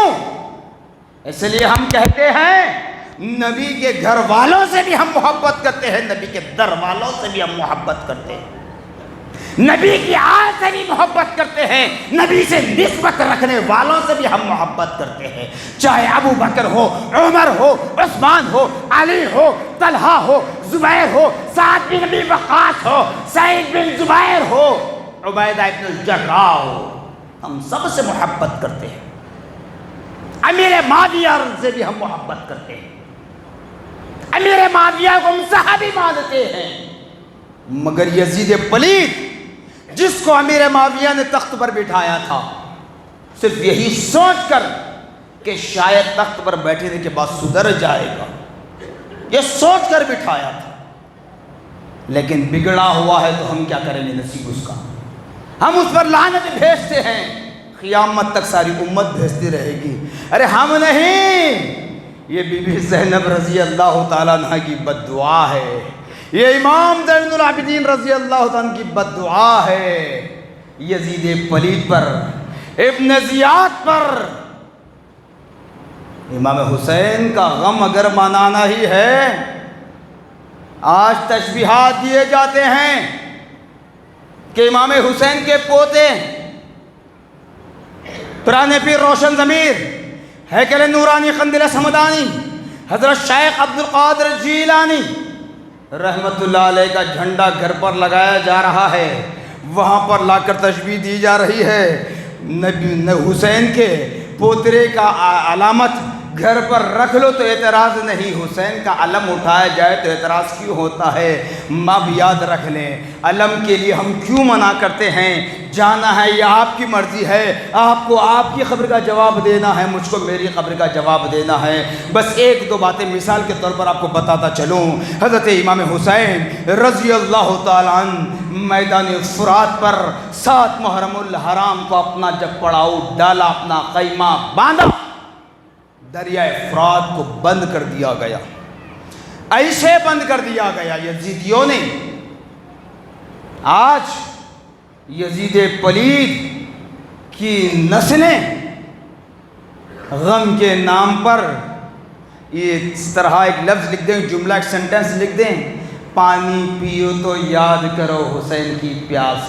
اس لیے ہم کہتے ہیں نبی کے گھر والوں سے بھی ہم محبت کرتے ہیں، نبی کے در والوں سے بھی ہم محبت کرتے ہیں، نبی کی آل سے بھی محبت کرتے ہیں، نبی سے نسبت رکھنے والوں سے بھی ہم محبت کرتے ہیں، چاہے ابو بکر ہو، عمر ہو، عثمان ہو، علی ہو، طلحہ ہو، زبیر ہو، سعد بن ابی وقاص ہو، سعید بن زبیر ہو، عبیدہ بن الجراح ہو، ہم سب سے محبت کرتے ہیں۔ امیر معاویہ سے بھی ہم محبت کرتے ہیں، امیر معاویہ کو ہم صحابی مانتے ہیں، مگر یزید پلید جس کو امیر معاویہ نے تخت پر بٹھایا تھا صرف یہی سوچ کر کہ شاید تخت پر بیٹھنے کے بعد سدھر جائے گا، یہ سوچ کر بٹھایا تھا، لیکن بگڑا ہوا ہے تو ہم کیا کریں گے، نصیب اس کا، ہم اس پر لعنت بھیجتے ہیں، قیامت تک ساری امت بھیجتی رہے گی۔ ارے ہم نہیں، یہ بی بی زینب رضی اللہ تعالیٰ عنہ کی بد دعا ہے، یہ امام زین العابدین رضی اللہ عنہ کی بد دعا ہے، یزید پلید پر، ابن زیاد پر۔ امام حسین کا غم اگر منانا ہی ہے، آج تشبیہات دیے جاتے ہیں کہ امام حسین کے پوتے پرانے پیر روشن ضمیر ہیکل نورانی قندیل سمدانی حضرت شیخ عبدالقادر جیلانی رحمت اللہ علیہ کا جھنڈا گھر پر لگایا جا رہا ہے، وہاں پر لا کر تشبیہ دی جا رہی ہے۔ حسین کے پوترے کا علامت گھر پر رکھ لو تو اعتراض نہیں، حسین کا علم اٹھایا جائے تو اعتراض کیوں ہوتا ہے؟ اب یاد رکھ لیں، علم کے لیے ہم کیوں منع کرتے ہیں؟ جانا ہے یہ آپ کی مرضی ہے، آپ کو آپ کی قبر کا جواب دینا ہے، مجھ کو میری قبر کا جواب دینا ہے۔ بس ایک دو باتیں مثال کے طور پر آپ کو بتاتا چلوں۔ حضرت امام حسین رضی اللہ تعالیٰ عنہ میدان فرات پر 7 محرم الحرام کو اپنا جب پڑاؤ ڈالا، اپنا خیمہ باندھا، دریائے فرات کو بند کر دیا گیا، ایسے بند کر دیا گیا یزیدیوں نے۔ آج یزید پلید کی نسلیں غم کے نام پر یہ اس طرح ایک لفظ لکھ دیں، جملہ ایک سنٹنس لکھ دیں، پانی پیو تو یاد کرو حسین کی پیاس،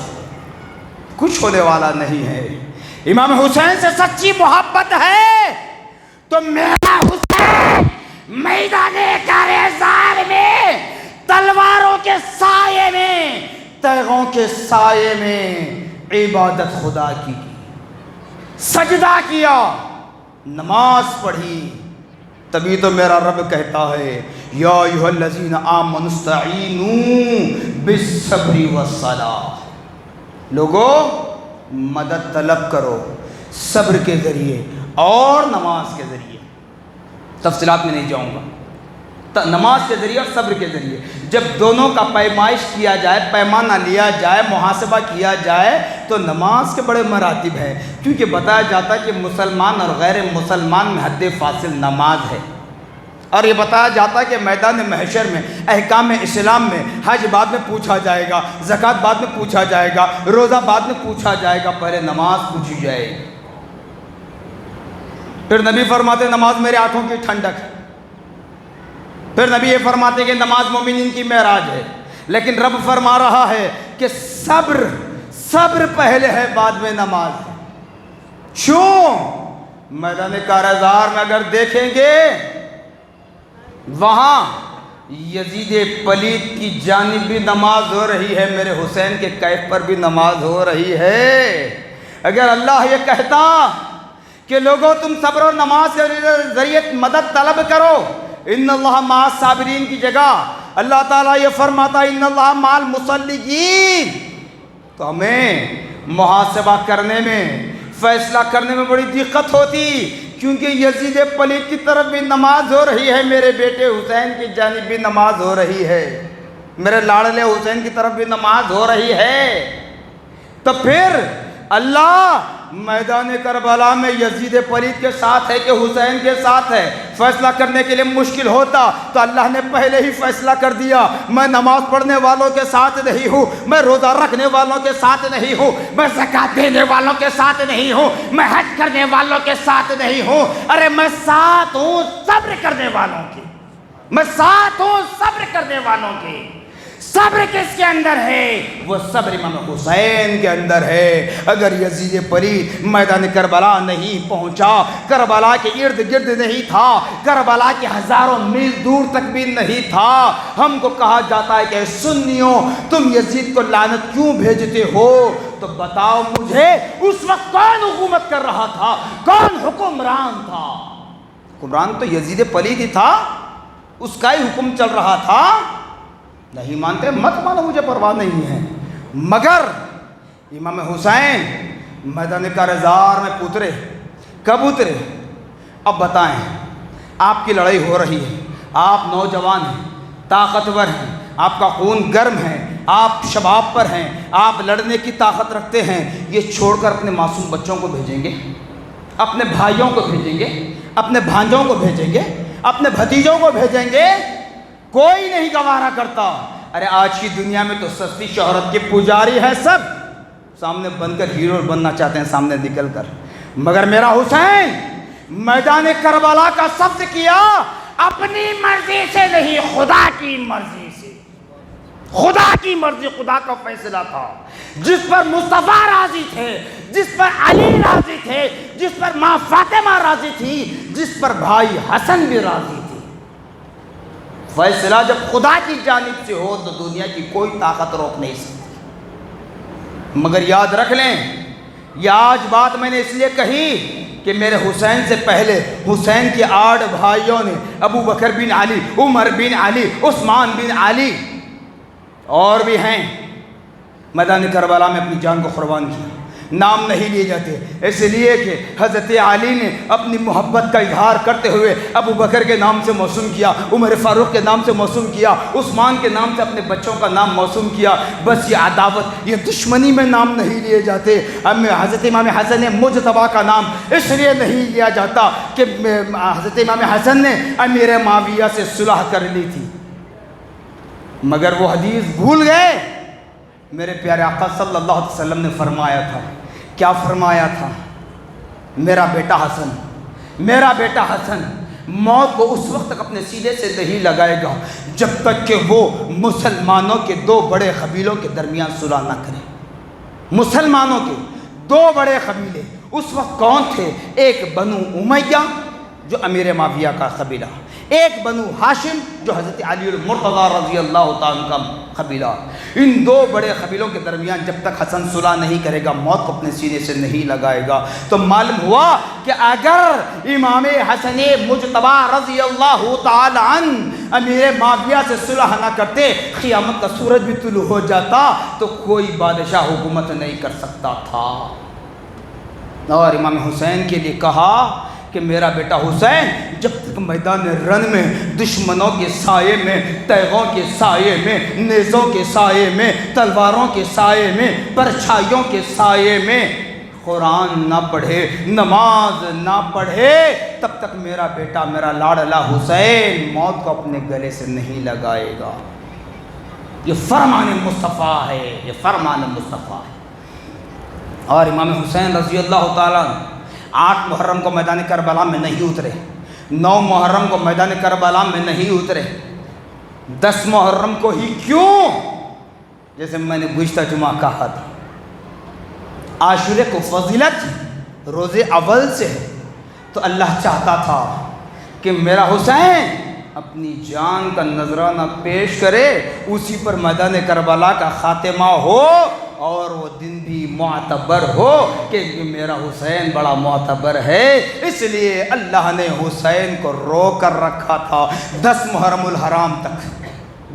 کچھ ہونے والا نہیں ہے۔ امام حسین سے سچی محبت ہے تو میرا حسین میدان کارزار میں تلواروں کے سائے میں، تیغوں کے سائے میں عبادت خدا کی، سجدہ کیا، نماز پڑھی۔ تبھی تو میرا رب کہتا ہے یا ایھا الذین آمنوا استعینوا بالصبر والصلاۃ، لوگو مدد طلب کرو صبر کے ذریعے اور نماز کے ذریعے۔ تفصیلات میں نہیں جاؤں گا، نماز کے ذریعے اور صبر کے ذریعے جب دونوں کا پیمائش کیا جائے، پیمانہ لیا جائے، محاسبہ کیا جائے تو نماز کے بڑے مراتب ہیں، کیونکہ بتایا جاتا ہے کہ مسلمان اور غیر مسلمان میں حد فاصل نماز ہے، اور یہ بتایا جاتا ہے کہ میدان محشر میں احکام اسلام میں حج بعد میں پوچھا جائے گا، زکوٰۃ بعد میں پوچھا جائے گا، روزہ بعد میں پوچھا جائے گا، پہلے نماز پوچھی جائے گی۔ پھر نبی فرماتے نماز میرے آنکھوں کی ٹھنڈک ہے، پھر نبی یہ فرماتے کہ نماز مومنین کی معراج ہے، لیکن رب فرما رہا ہے کہ صبر پہلے ہے بعد میں نماز ہے۔ کیوں؟ میدان کارزار میں اگر دیکھیں گے وہاں یزید پلید کی جانب بھی نماز ہو رہی ہے، میرے حسین کے کیف پر بھی نماز ہو رہی ہے۔ اگر اللہ یہ کہتا کہ لوگوں تم صبر اور نماز کے ذریعے مدد طلب کرو، ان اللہ مع الصابرین کی جگہ اللہ تعالیٰ یہ فرماتا ان اللہ مع المصلین، تو ہمیں محاسبہ کرنے میں، فیصلہ کرنے میں بڑی دقت ہوتی، کیونکہ یزید پلید کی طرف بھی نماز ہو رہی ہے، میرے بیٹے حسین کی جانب بھی نماز ہو رہی ہے، میرے لاڑلے حسین کی طرف بھی نماز ہو رہی ہے۔ تو پھر اللہ میدان کربلا میں یزید پلید کے ساتھ ہے کہ حسین کے ساتھ ہے؟ فیصلہ کرنے کے لیے مشکل ہوتا تو اللہ نے پہلے ہی فیصلہ کر دیا، میں نماز پڑھنے والوں کے ساتھ نہیں ہوں، میں روزہ رکھنے والوں کے ساتھ نہیں ہوں، میں زکوٰۃ دینے والوں کے ساتھ نہیں ہوں، میں حج کرنے والوں کے ساتھ نہیں ہوں، ارے میں ساتھ ہوں صبر کرنے والوں کی، میں ساتھ ہوں صبر کرنے والوں کی۔ صبر کس کے اندر ہے؟ وہ صبر امام حسین کے اندر ہے۔ اگر یزید پلید میدان کربلا نہیں پہنچا، کربلا کے ارد گرد نہیں تھا، کربلا کے ہزاروں میل دور تک بھی نہیں تھا، ہم کو کہا جاتا ہے کہ سنیوں تم یزید کو لعنت کیوں بھیجتے ہو؟ تو بتاؤ مجھے اس وقت کون حکومت کر رہا تھا؟ کون حکمران تھا؟ حکمران تو یزید پلید ہی تھا، اس کا ہی حکم چل رہا تھا۔ نہیں مانتے مت مانو، مجھے پرواہ نہیں ہے، مگر امام حسین میدان کارزار میں اترے، کب اترے؟ اب بتائیں، آپ کی لڑائی ہو رہی ہے، آپ نوجوان ہیں، طاقتور ہیں، آپ کا خون گرم ہے، آپ شباب پر ہیں، آپ لڑنے کی طاقت رکھتے ہیں، یہ چھوڑ کر اپنے معصوم بچوں کو بھیجیں گے، اپنے بھائیوں کو بھیجیں گے، اپنے بھانجوں کو بھیجیں گے، اپنے بھتیجوں کو بھیجیں گے؟ کوئی نہیں گوارا کرتا۔ ارے آج کی دنیا میں تو سستی شہرت کے پجاری ہیں، سامنے بن کر ہیرو بننا چاہتے ہیں سامنے نکل کر، مگر میرا حسین میدان کربلا کا سبز کیا اپنی مرضی سے نہیں، خدا کی مرضی سے۔ خدا کی مرضی، خدا کا فیصلہ تھا، جس پر مصطفیٰ راضی تھے، جس پر علی راضی تھے، جس پر ماں فاطمہ راضی تھی، جس پر بھائی حسن بھی راضی تھی۔ فیصلہ جب خدا کی جانب سے ہو تو دنیا کی کوئی طاقت روک نہیں سکتی۔ مگر یاد رکھ لیں، یہ آج بات میں نے اس لیے کہی کہ میرے حسین سے پہلے حسین کے 8 بھائیوں نے، ابو بکر بن علی، عمر بن علی، عثمان بن علی اور بھی ہیں، میدان کربلا میں اپنی جان کو قربان کیا۔ نام نہیں لیے جاتے اس لیے کہ حضرت علی نے اپنی محبت کا اظہار کرتے ہوئے ابو بکر کے نام سے موسوم کیا، عمر فاروق کے نام سے موسوم کیا، عثمان کے نام سے اپنے بچوں کا نام موسوم کیا۔ بس یہ عداوت، یہ دشمنی میں نام نہیں لیے جاتے۔ حضرت امام حسن مجتبیٰ کا نام اس لیے نہیں لیا جاتا کہ حضرت امام حسن نے امیر معاویہ سے صلح کر لی تھی، مگر وہ حدیث بھول گئے۔ میرے پیارے آقا صلی اللہ علیہ وسلم نے فرمایا تھا، کیا فرمایا تھا؟ میرا بیٹا حسن موت کو اس وقت تک اپنے سینے سے نہیں لگائے گا جب تک کہ وہ مسلمانوں کے 2 بڑے قبیلوں کے درمیان صلح نہ کرے۔ مسلمانوں کے 2 بڑے قبیلے اس وقت کون تھے؟ ایک بنو امیہ جو امیر معاویہ کا قبیلہ، ایک بنو ہاشم جو حضرت علی المرتضی رضی اللہ تعالیٰ عنہ کا قبیلہ۔ ان 2 بڑے قبیلوں کے درمیان جب تک حسن صلح نہیں کرے گا، موت کو اپنے سینے سے نہیں لگائے گا۔ تو معلوم ہوا کہ اگر امام حسن مجتبیٰ رضی اللہ تعالیٰ عنہ امیر معاویہ سے صلح نہ کرتے، قیامت کا سورج بھی طلوع ہو جاتا تو کوئی بادشاہ حکومت نہیں کر سکتا تھا۔ اور امام حسین کے لیے کہا کہ میرا بیٹا حسین جب تک میدان رن میں دشمنوں کے سائے میں، تیغوں کے سائے میں، نیزوں کے سائے میں، تلواروں کے سائے میں، پرچھائیوں کے سائے میں قرآن نہ پڑھے، نماز نہ پڑھے، تب تک میرا بیٹا، میرا لاڈلا حسین موت کو اپنے گلے سے نہیں لگائے گا۔ یہ فرمان مصطفیٰ ہے، یہ فرمان مصطفیٰ ہے۔ اور امام حسین رضی اللہ تعالیٰ 8 محرم کو میدان کربلا میں نہیں اترے، 9 محرم کو میدان کربلا میں نہیں اترے، 10 محرم کو ہی کیوں؟ جیسے میں نے گزشتہ جمعہ کہا تھا، عاشورے کو فضیلت روز اول سے ہے، تو اللہ چاہتا تھا کہ میرا حسین اپنی جان کا نذرانہ پیش کرے، اسی پر میدان کربلا کا خاتمہ ہو، اور وہ دن بھی معتبر ہو کہ میرا حسین بڑا معتبر ہے۔ اس لیے اللہ نے حسین کو رو کر رکھا تھا 10 محرم الحرام تک،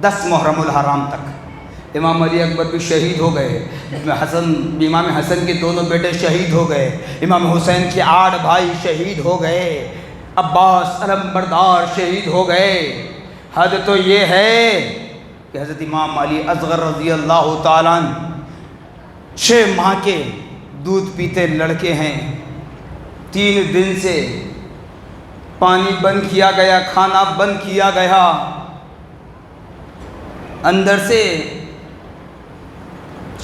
10 محرم الحرام تک۔ امام علی اکبر بھی شہید ہو گئے، امام حسن کے دونوں بیٹے شہید ہو گئے، امام حسین کے 8 بھائی شہید ہو گئے، عباس علمبردار شہید ہو گئے۔ حد تو یہ ہے کہ حضرت امام علی اصغر رضی اللہ تعالیٰ عنہ 6 ماہ کے دودھ پیتے لڑکے ہیں، 3 دن سے پانی بند کیا گیا، کھانا بند کیا گیا، اندر سے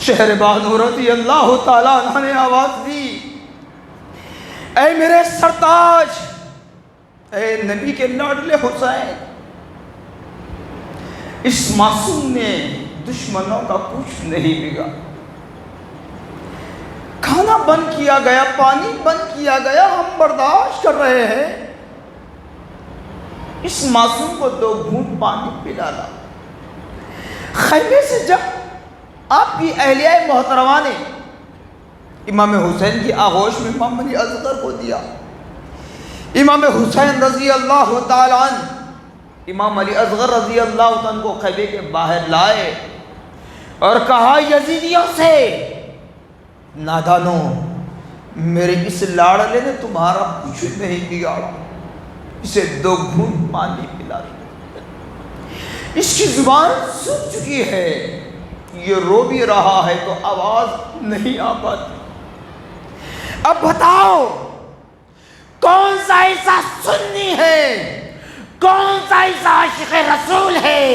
شہربانو رضی اللہ تعالیٰ عنہ نے آواز دی، اے میرے سرتاج، اے نبی کے لاڈلے حسین، اس معصوم نے دشمنوں کا کچھ نہیں بگاڑا، کھانا بند کیا گیا، پانی بند کیا گیا، ہم برداشت کر رہے ہیں، اس معصوم کو 2 گھونٹ پانی پلانا۔ خیمے سے جب آپ کی اہلیہ محترمہ نے امام حسین کی آغوش میں امام علی اصغر کو دیا، امام حسین رضی اللہ تعالیٰ عنہ امام علی اصغر رضی اللہ تعالیٰ عنہ کو خیمے کے باہر لائے اور کہا، یزیدیوں سے، نادانوں، میرے اس لاڑلے نے تمہارا کچھ نہیں بگاڑا، اسے 2 گھونٹ پانی پلا دو، اس کی زبان سوکھ چکی ہے، یہ رو بھی رہا ہے تو آواز نہیں آ پاتی۔ اب بتاؤ کون سا ایسا سنی ہے، کون سا ایسا عاشق رسول ہے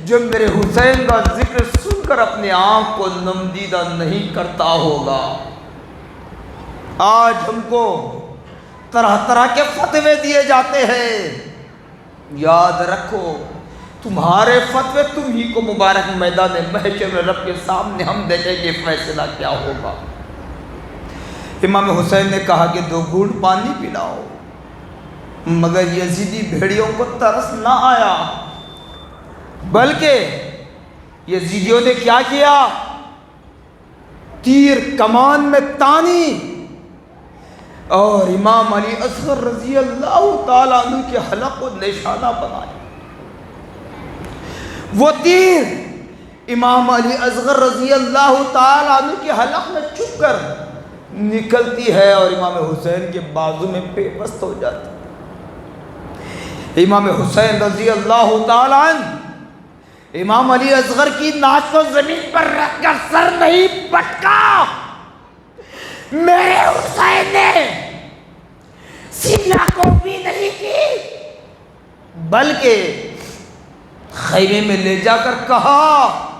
جو میرے حسین کا ذکر سن کر اپنے آنکھ کو نمدیدہ نہیں کرتا ہوگا۔ آج ہم کو طرح طرح کے فتوے دیے جاتے ہیں، یاد رکھو تمہارے فتوے تم ہی کو مبارک میدان محشر میں رب کے سامنے ہم دیکھیں گے فیصلہ کیا ہوگا۔ امام حسین نے کہا کہ 2 گھونٹ پانی پلاؤ، مگر یزیدی بھیڑیوں کو ترس نہ آیا، بلکہ یزیدیوں نے کیا کیا؟ تیر کمان میں تانی اور امام علی اصغر رضی اللہ تعالیٰ عنہ کے حلق کو نشانہ بنایا۔ وہ تیر امام علی اصغر رضی اللہ تعالیٰ عنہ کے حلق میں چھپ کر نکلتی ہے اور امام حسین کے بازو میں پیوست ہو جاتی ہے۔ امام حسین رضی اللہ تعالیٰ عنہ امام علی اصغر کی ناک کو زمین پر رکھ کر سر نہیں پٹکا، میرے حسین نے سینہ کو بھی نہیں کی، بلکہ خیمے میں لے جا کر کہا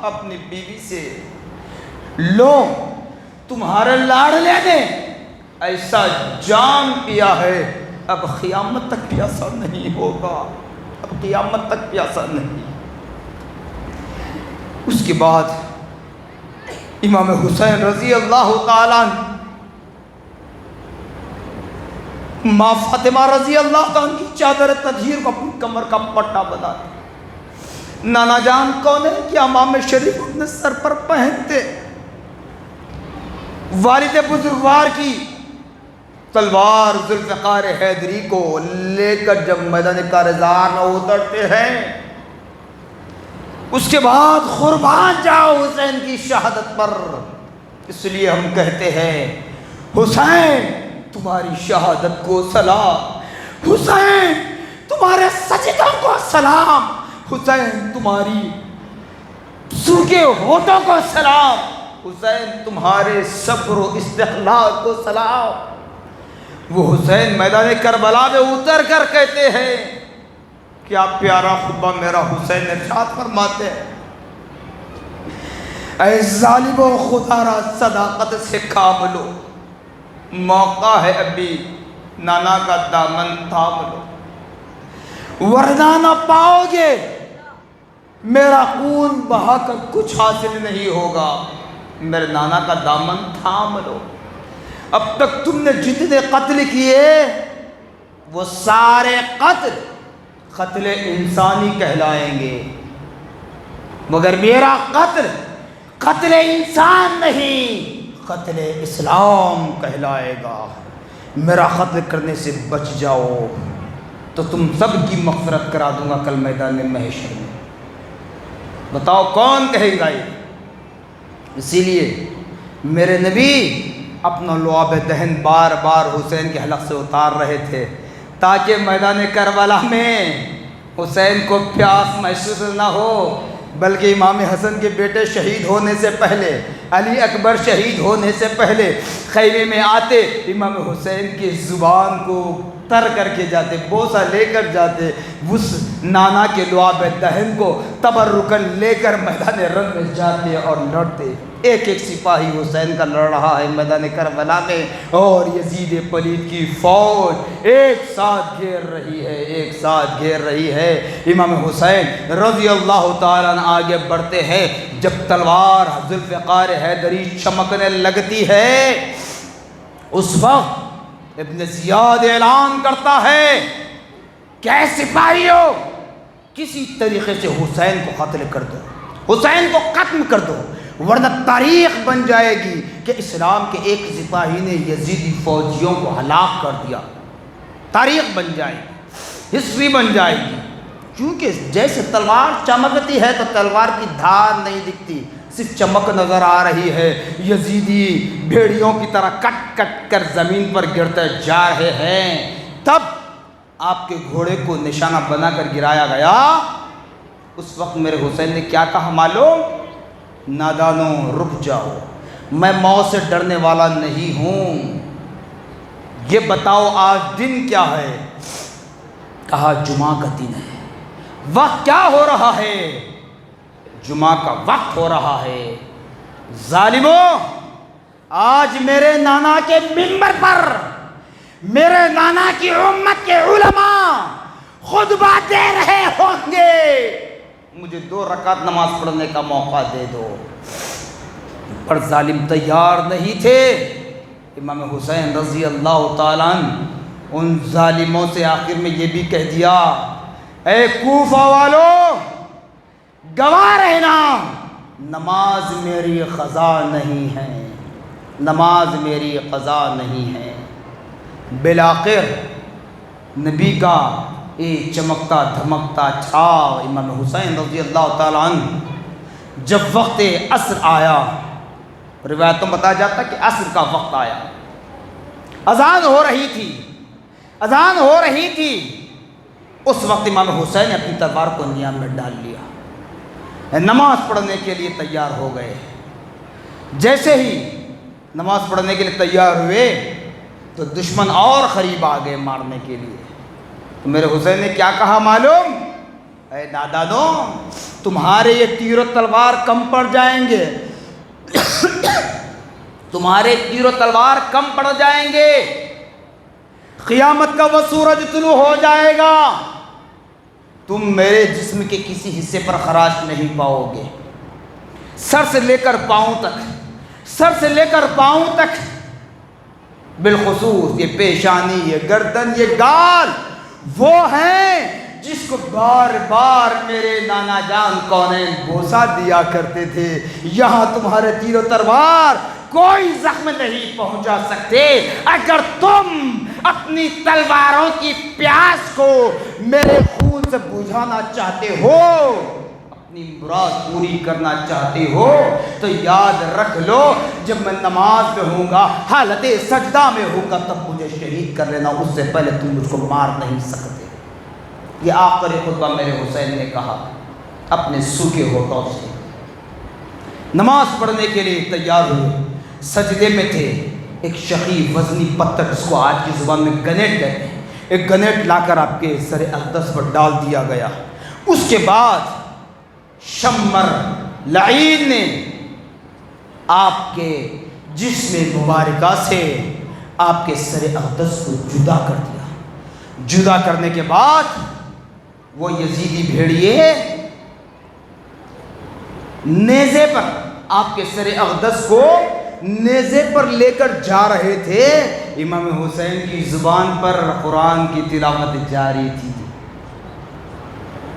اپنی بیوی سے، لو تمہارے لاڈلے نے ایسا جام پیا ہے، اب قیامت تک پیاسا نہیں ہوگا، اب قیامت تک پیاسا نہیں۔ اس کے بعد امام حسین رضی اللہ تعالیٰ عنہ ماں فاطمہ رضی اللہ تعالیٰ کی چادر تطہیر کو اپنی کمر کا پٹا بنا دیا۔ نانا جان کون ہے کہ امام شریف اپنے سر پر پہنتے، والد بزرگوار کی تلوار ذوالفقار حیدری کو لے کر جب میدان کارزار میں اترتے ہیں، اس کے بعد قربان جاؤ حسین کی شہادت پر۔ اس لیے ہم کہتے ہیں حسین تمہاری شہادت کو سلام، حسین تمہارے سجدوں کو سلام، حسین تمہاری سوکھے ہونٹوں کو سلام، حسین تمہارے صبر و استقلال کو سلام۔ وہ حسین میدان کربلا میں اتر کر کہتے ہیں، کیا پیارا خطبہ میرا حسین ارشاد فرماتے ہیں، اے ظالمو خدا را صداقت سے کام لو، موقع ہے ابھی نانا کا دامن تھام لو، ورنہ نہ پاؤ گے، میرا خون بہا کر کچھ حاصل نہیں ہوگا، میرے نانا کا دامن تھام لو۔ اب تک تم نے جتنے قتل کیے وہ سارے قتل انسانی کہلائیں گے، مگر میرا قتل انسان نہیں، قتل اسلام کہلائے گا۔ میرا قتل کرنے سے بچ جاؤ تو تم سب کی مغفرت کرا دوں گا کل میدان محشر میں۔ بتاؤ کون کہے گا یہ؟ اسی لیے میرے نبی اپنا لعاب دہن بار بار حسین کے حلق سے اتار رہے تھے تاکہ میدان کربلا میں حسین کو پیاس محسوس نہ ہو، بلکہ امام حسن کے بیٹے شہید ہونے سے پہلے، علی اکبر شہید ہونے سے پہلے خیمے میں آتے، امام حسین کی زبان کو تر کر کے جاتے، بوسہ لے کر جاتے، اس نانا کے لعاب دہن کو تبرکن لے کر میدان رنگ میں جاتے اور لڑتے۔ ایک ایک سپاہی حسین کا لڑ رہا ہے میدان کربلا میں، اور یزید پلید کی فوج ایک ساتھ گھیر رہی ہے۔ امام حسین رضی اللہ تعالیٰ عنہ آگے بڑھتے ہیں، جب تلوار ذوالفقار حیدری چمکنے لگتی ہے، اس وقت ابن زیاد اعلان کرتا ہے کہ اے سپاہیوں، کسی طریقے سے حسین کو قتل کر دو، حسین کو ختم کر دو، ورنہ تاریخ بن جائے گی کہ اسلام کے ایک سپاہی نے یزیدی فوجیوں کو ہلاک کر دیا۔ تاریخ بن جائے گی، ہسٹری بن جائے گی، کیونکہ جیسے تلوار چمکتی ہے تو تلوار کی دھار نہیں دکھتی، صرف چمک نظر آ رہی ہے۔ یزیدی بھیڑیوں کی طرح کٹ کٹ کر زمین پر گرتے جا رہے ہیں۔ تب آپ کے گھوڑے کو نشانہ بنا کر گرایا گیا۔ اس وقت میرے حسین نے کیا کہا معلوم؟ نادانوں رک جاؤ، میں موت سے ڈرنے والا نہیں ہوں، یہ بتاؤ آج دن کیا ہے؟ کہا جمعہ کا دن ہے۔ وقت کیا ہو رہا ہے؟ جمعہ کا وقت ہو رہا ہے۔ ظالموں، آج میرے نانا کے منبر پر میرے نانا کی امت کے علماء خطبہ دے رہے ہوں گے، مجھے 2 رکعت نماز پڑھنے کا موقع دے دو، پر ظالم تیار نہیں تھے۔ امام حسین رضی اللہ تعالیٰ عنہ ان ظالموں سے آخر میں یہ بھی کہہ دیا، اے کوفہ والو، گواہ رہنا، نماز میری قضا نہیں ہے، نماز میری قضا نہیں ہے۔ بالآخر نبی کا ایک چمکتا دھمکتا چھاؤ امام حسین رضی اللہ تعالیٰ عنہ جب وقت عصر آیا، روایتوں میں بتایا جاتا کہ عصر کا وقت آیا، اذان ہو رہی تھی، اذان ہو رہی تھی، اس وقت امام حسین نے اپنی تلوار کو نیام میں ڈال لیا، نماز پڑھنے کے لیے تیار ہو گئے۔ جیسے ہی نماز پڑھنے کے لیے تیار ہوئے تو دشمن اور قریب آ گئے مارنے کے لیے۔ تو میرے حسین نے کیا کہا معلوم؟ اے نادانو، تمہارے یہ تیر و تلوار کم پڑ جائیں گے، تمہارے تیر و تلوار کم پڑ جائیں گے، قیامت کا وہ سورج طلوع ہو جائے گا، تم میرے جسم کے کسی حصے پر خراش نہیں پاؤ گے، سر سے لے کر پاؤں تک، سر سے لے کر پاؤں تک، بالخصوص یہ پیشانی، یہ گردن، یہ گال وہ ہیں جس کو بار بار میرے نانا جان کونین بوسہ دیا کرتے تھے۔ یہاں تمہارے تیر و تلوار کوئی زخم نہیں پہنچا سکتے۔ اگر تم اپنی تلواروں کی پیاس کو میرے خون سے بجھانا چاہتے ہو، اپنی مراد پوری کرنا چاہتے ہو، تو یاد رکھ لو جب میں نماز میں ہوں گا، حالت سجدہ میں ہوں گا، تب مجھے شہید کر لینا، اس سے پہلے تم مجھ کو مار نہیں سکتے۔ یہ آخری خطبہ میرے حسین نے کہا اپنے سوکھے ہونٹوں سے۔ نماز پڑھنے کے لیے تیار ہوئے، سجدے میں تھے، ایک شقی وزنی پتھر جس کو آج کی زبان میں گنیٹ کہتے ہیں، ایک گنیٹ لا کر آپ کے سر اقدس پر ڈال دیا گیا۔ اس کے بعد شمر لعین نے آپ کے جسم مبارکہ سے آپ کے سر اقدس کو جدا کر دیا۔ جدا کرنے کے بعد وہ یزیدی بھیڑیے نیزے پر آپ کے سر اقدس کو نیزے پر لے کر جا رہے تھے۔ امام حسین کی زبان پر قرآن کی تلاوت جاری تھی،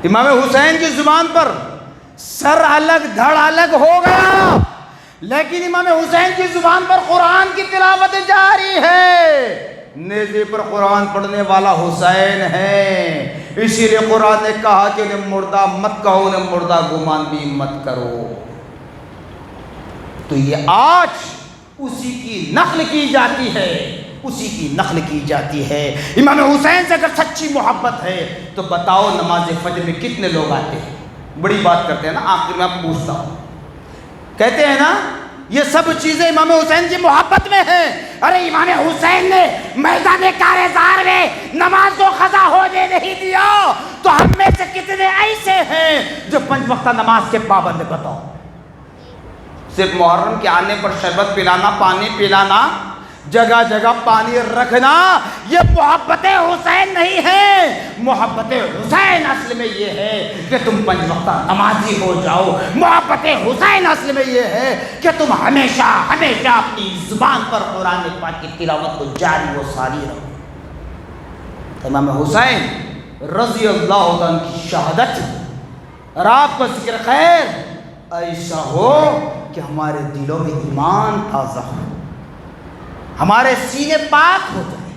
امام حسین کی زبان پر سر الگ دھڑ الگ ہو گیا، لیکن امام حسین کی زبان پر قرآن کی تلاوت جاری ہے۔ نیزے پر قرآن پڑھنے والا حسین ہے، اسی لیے قرآن نے کہا کہ انہیں مردہ مت کہو، انہیں مردہ گمان بھی مت کرو۔ تو یہ آج اسی کی نقل کی جاتی ہے، اسی کی نقل کی جاتی ہے۔ امام حسین سے اگر سچی محبت ہے تو بتاؤ نماز فجر میں کتنے لوگ آتے ہیں؟ بڑی بات کرتے ہیں نا، آخر میں آپ پوچھتا ہوں، کہتے ہیں نا یہ سب چیزیں امام حسین کی محبت میں ہیں۔ ارے امام حسین نے میدان کارزار میں نماز کو قضا ہونے نہیں دیا، تو ہم میں سے کتنے ایسے ہیں جو 5 وقتہ نماز کے پابند؟ بتاؤ، صرف محرم کے آنے پر شربت پلانا، پانی پلانا، جگہ جگہ پانی رکھنا، یہ محبت حسین نہیں ہے۔ محبت حسین اصل میں یہ ہے کہ تم 5 وقتہ نمازی ہو جاؤ۔ محبت حسین اصل میں یہ ہے کہ تم ہمیشہ ہمیشہ اپنی زبان پر قرآن پاک کی تلاوت کو جاری و ساری رکھو۔ امام حسین رضی اللہ عنہ کی شہادت اور آپ کا ذکر خیر ایسا ہو کہ ہمارے دلوں میں ایمان تازہ ہو، ہمارے سینے پاک ہو جائے،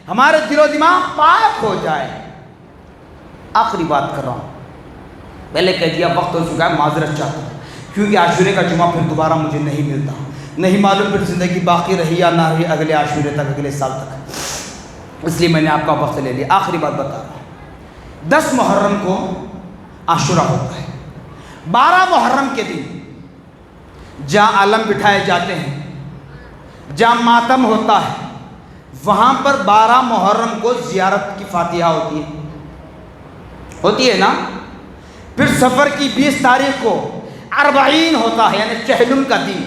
ہمارے دل و دماغ پاک ہو جائے۔ آخری بات کر رہا ہوں، پہلے کہہ دیا وقت ہو چکا ہے، معذرت چاہتا ہوں، کیونکہ عاشورے کا جمعہ پھر دوبارہ مجھے نہیں ملتا، نہیں معلوم پھر زندگی باقی رہی یا نہ رہی اگلے عاشورے تک، اگلے سال تک، اس لیے میں نے آپ کا وقت لے لیا۔ آخری بات بتا رہا ہوں، 10 محرم کو عاشورہ ہوتا ہے، 12 محرم کے دن جہاں علم بٹھائے جاتے ہیں، جہاں ماتم ہوتا ہے، وہاں پر 12 محرم کو زیارت کی فاتحہ ہوتی ہے نا۔ پھر سفر کی 20 تاریخ کو 40 ہوتا ہے، یعنی چہلم کا دن۔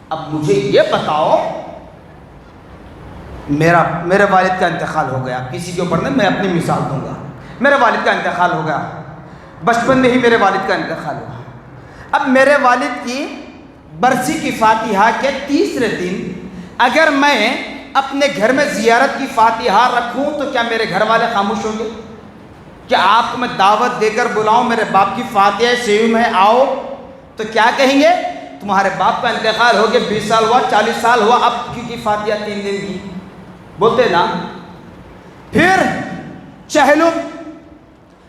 اب مجھے یہ بتاؤ، میرے والد کا انتقال ہو گیا، کسی کے اوپر میں اپنی مثال دوں گا، میرے والد کا انتقال ہو گیا، بچپن میں ہی میرے والد کا انتقال ہوا۔ اب میرے والد کی برسی کی فاتحہ کے تیسرے دن اگر میں اپنے گھر میں زیارت کی فاتحہ رکھوں تو کیا میرے گھر والے خاموش ہوں گے؟ کیا آپ کو میں دعوت دے کر بلاؤں میرے باپ کی فاتحہ سیو میں آؤ تو کیا کہیں گے؟ تمہارے باپ کا انتقال ہو گیا، 20 سال ہوا، 40 سال ہوا، اب کی فاتحہ 3 دن کی بولتے نا۔ پھر چہلم،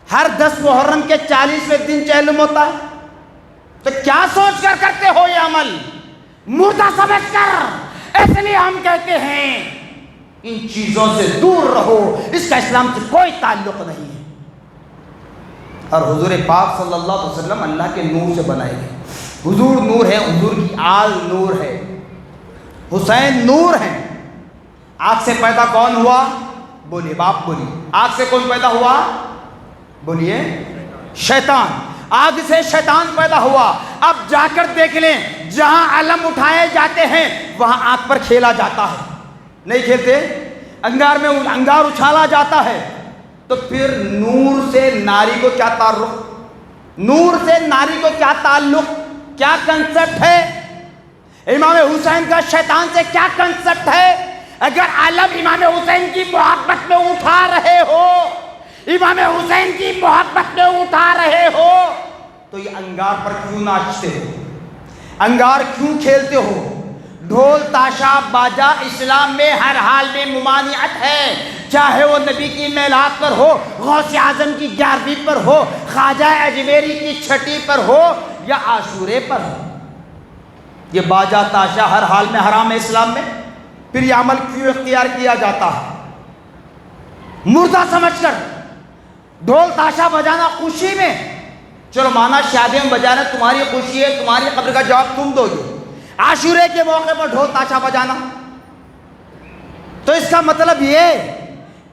ہر 10 محرم کے 40ویں دن چہلم ہوتا ہے، تو کیا سوچ کر کرتے ہو یہ عمل؟ مردہ سمجھ کر۔ اس لیے ہم کہتے ہیں ان چیزوں سے دور رہو، اس کا اسلام سے کوئی تعلق نہیں ہے۔ اور حضور پاک صلی اللہ علیہ وسلم اللہ کے نور سے بنائے گئے، حضور نور ہے، حضور کی آل نور ہے، حسین نور ہیں۔ آگ سے پیدا کون ہوا؟ بولیے باپ بولیے، آگ سے کون پیدا ہوا؟ بولیے شیطان۔ آگ سے شیطان پیدا ہوا۔ اب جا کر دیکھ لیں، جہاں علم اٹھائے جاتے ہیں وہاں آگ پر کھیلا جاتا ہے، نہیں کھیلتے؟ انگار میں انگار اچھالا جاتا ہے۔ تو پھر نور سے ناری کو کیا تعلق؟ نور سے ناری کو کیا تعلق؟ کیا کنسپٹ ہے؟ امام حسین کا شیطان سے کیا کنسپٹ ہے؟ اگر علم امام حسین کی محبت میں اٹھا رہے ہو، امام حسین کی محبت میں اٹھا رہے ہو، تو یہ انگار پر کیوں ناچتے ہو؟ انگار کیوں کھیلتے ہو؟ ڈھول تاشا باجا اسلام میں ہر حال میں ممانعت ہے، چاہے وہ نبی کی میلاد پر ہو، غوث اعظم کی 11ویں پر ہو، خواجہ اجمیری کی 6 پر ہو یا عاشورے پر ہو۔ یہ باجا تاشا ہر حال میں حرام ہے اسلام میں، پھر یہ عمل کیوں اختیار کیا جاتا ہے؟ مردہ سمجھ کر ڈھول تاشا بجانا خوشی میں، چلو مانا شادی میں بجانا تمہاری خوشی ہے، تمہاری قبر کا جواب تم دو گے۔ عاشورے کے موقع پر ڈھول تاشا بجانا، تو اس کا مطلب یہ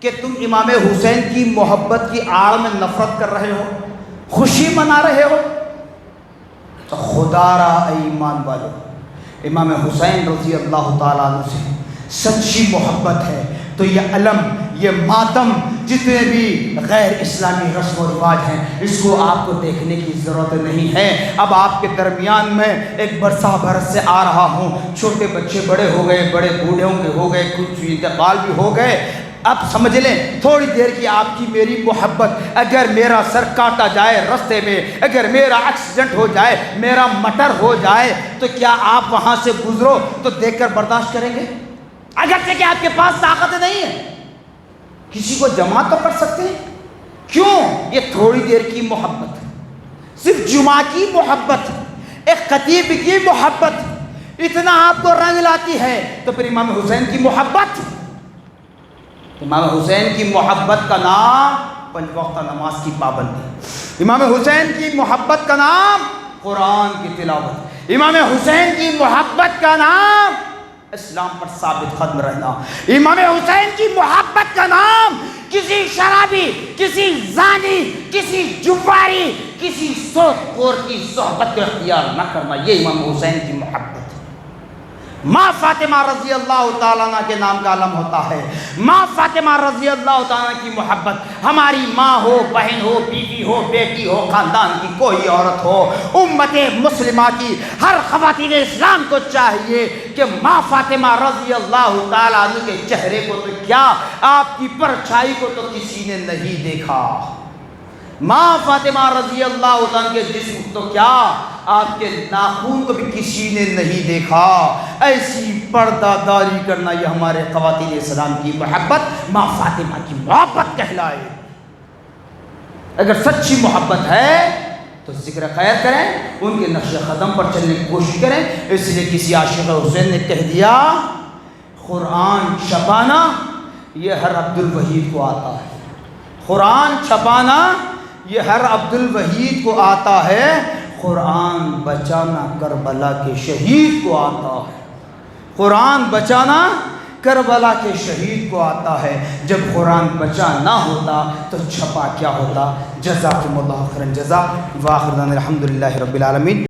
کہ تم امام حسین کی محبت کی آڑ میں نفرت کر رہے ہو، خوشی منا رہے ہو۔ تو خدا را ایمان والو، امام حسین رضی اللہ تعالیٰ عنہ سے سچی محبت ہے تو یہ علم، یہ ماتم، جتنے بھی غیر اسلامی رسم و رواج ہیں، اس کو آپ کو دیکھنے کی ضرورت نہیں ہے۔ اب آپ کے درمیان میں ایک برسہ برس سے آ رہا ہوں، چھوٹے بچے بڑے ہو گئے، بڑے بوڑھوں کے ہو گئے، کچھ انتقال بھی ہو گئے۔ اب سمجھ لیں تھوڑی دیر کی آپ کی میری محبت، اگر میرا سر کاٹا جائے رستے میں، اگر میرا ایکسیڈنٹ ہو جائے، میرا مٹر ہو جائے، تو کیا آپ وہاں سے گزرو تو دیکھ کر برداشت کریں گے؟ اگرچہ کہ آپ کے پاس طاقت نہیں ہے، کسی کو جمع تو کر سکتے ہیں، کیوں؟ یہ تھوڑی دیر کی محبت، صرف جمعہ کی محبت، ایک خطیب کی محبت اتنا آپ کو رنگ لاتی ہے، تو پھر امام حسین کی محبت، امام حسین کی محبت کا نام 5 وقتہ نماز کی پابندی، امام حسین کی محبت کا نام قرآن کی تلاوت، امام حسین کی محبت کا نام اسلام پر ثابت قدم رہنا، امام حسین کی محبت کا نام کسی شرابی، کسی زانی، کسی جواری، کسی سود خور کی صحبت کو اختیار نہ کرنا، یہ امام حسین کی محبت ہے۔ ماں فاطمہ رضی اللہ تعالیٰ عنہ کے نام کا علم ہوتا ہے، ماں فاطمہ رضی اللہ تعالیٰ عنہ کی محبت، ہماری ماں ہو، بہن ہو، بیوی ہو، بیٹی ہو، خاندان کی کوئی عورت ہو، امت مسلمہ کی ہر خواتین اسلام کو چاہیے کہ ماں فاطمہ رضی اللہ تعالیٰ عنہ کے چہرے کو تو کیا، آپ کی پرچھائی کو تو کسی نے نہیں دیکھا، ماں فاطمہ رضی اللہ عنہ کے جسم تو کیا، آپ کے ناخون کو بھی کسی نے نہیں دیکھا۔ ایسی پردہ داری کرنا یہ ہمارے خواتین اسلام کی محبت، ماں فاطمہ کی محبت کہلائے۔ اگر سچی محبت ہے تو ذکر خیر کریں، ان کے نقش قدم پر چلنے کی کوشش کریں۔ اس لیے کسی عاشق حسین نے کہہ دیا، قرآن چھپانا یہ ہر عبد الوحید کو آتا ہے، قرآن چھپانا یہ ہر عبد الوحید کو آتا ہے، قرآن بچانا کربلا کے شہید کو آتا ہے، قرآن بچانا کربلا کے شہید کو آتا ہے۔ جب قرآن بچا نہ ہوتا تو چھپا کیا ہوتا؟ جزاکم اللہ خیرا جزا، وآخر دعوانا الحمدللہ رب العالمین۔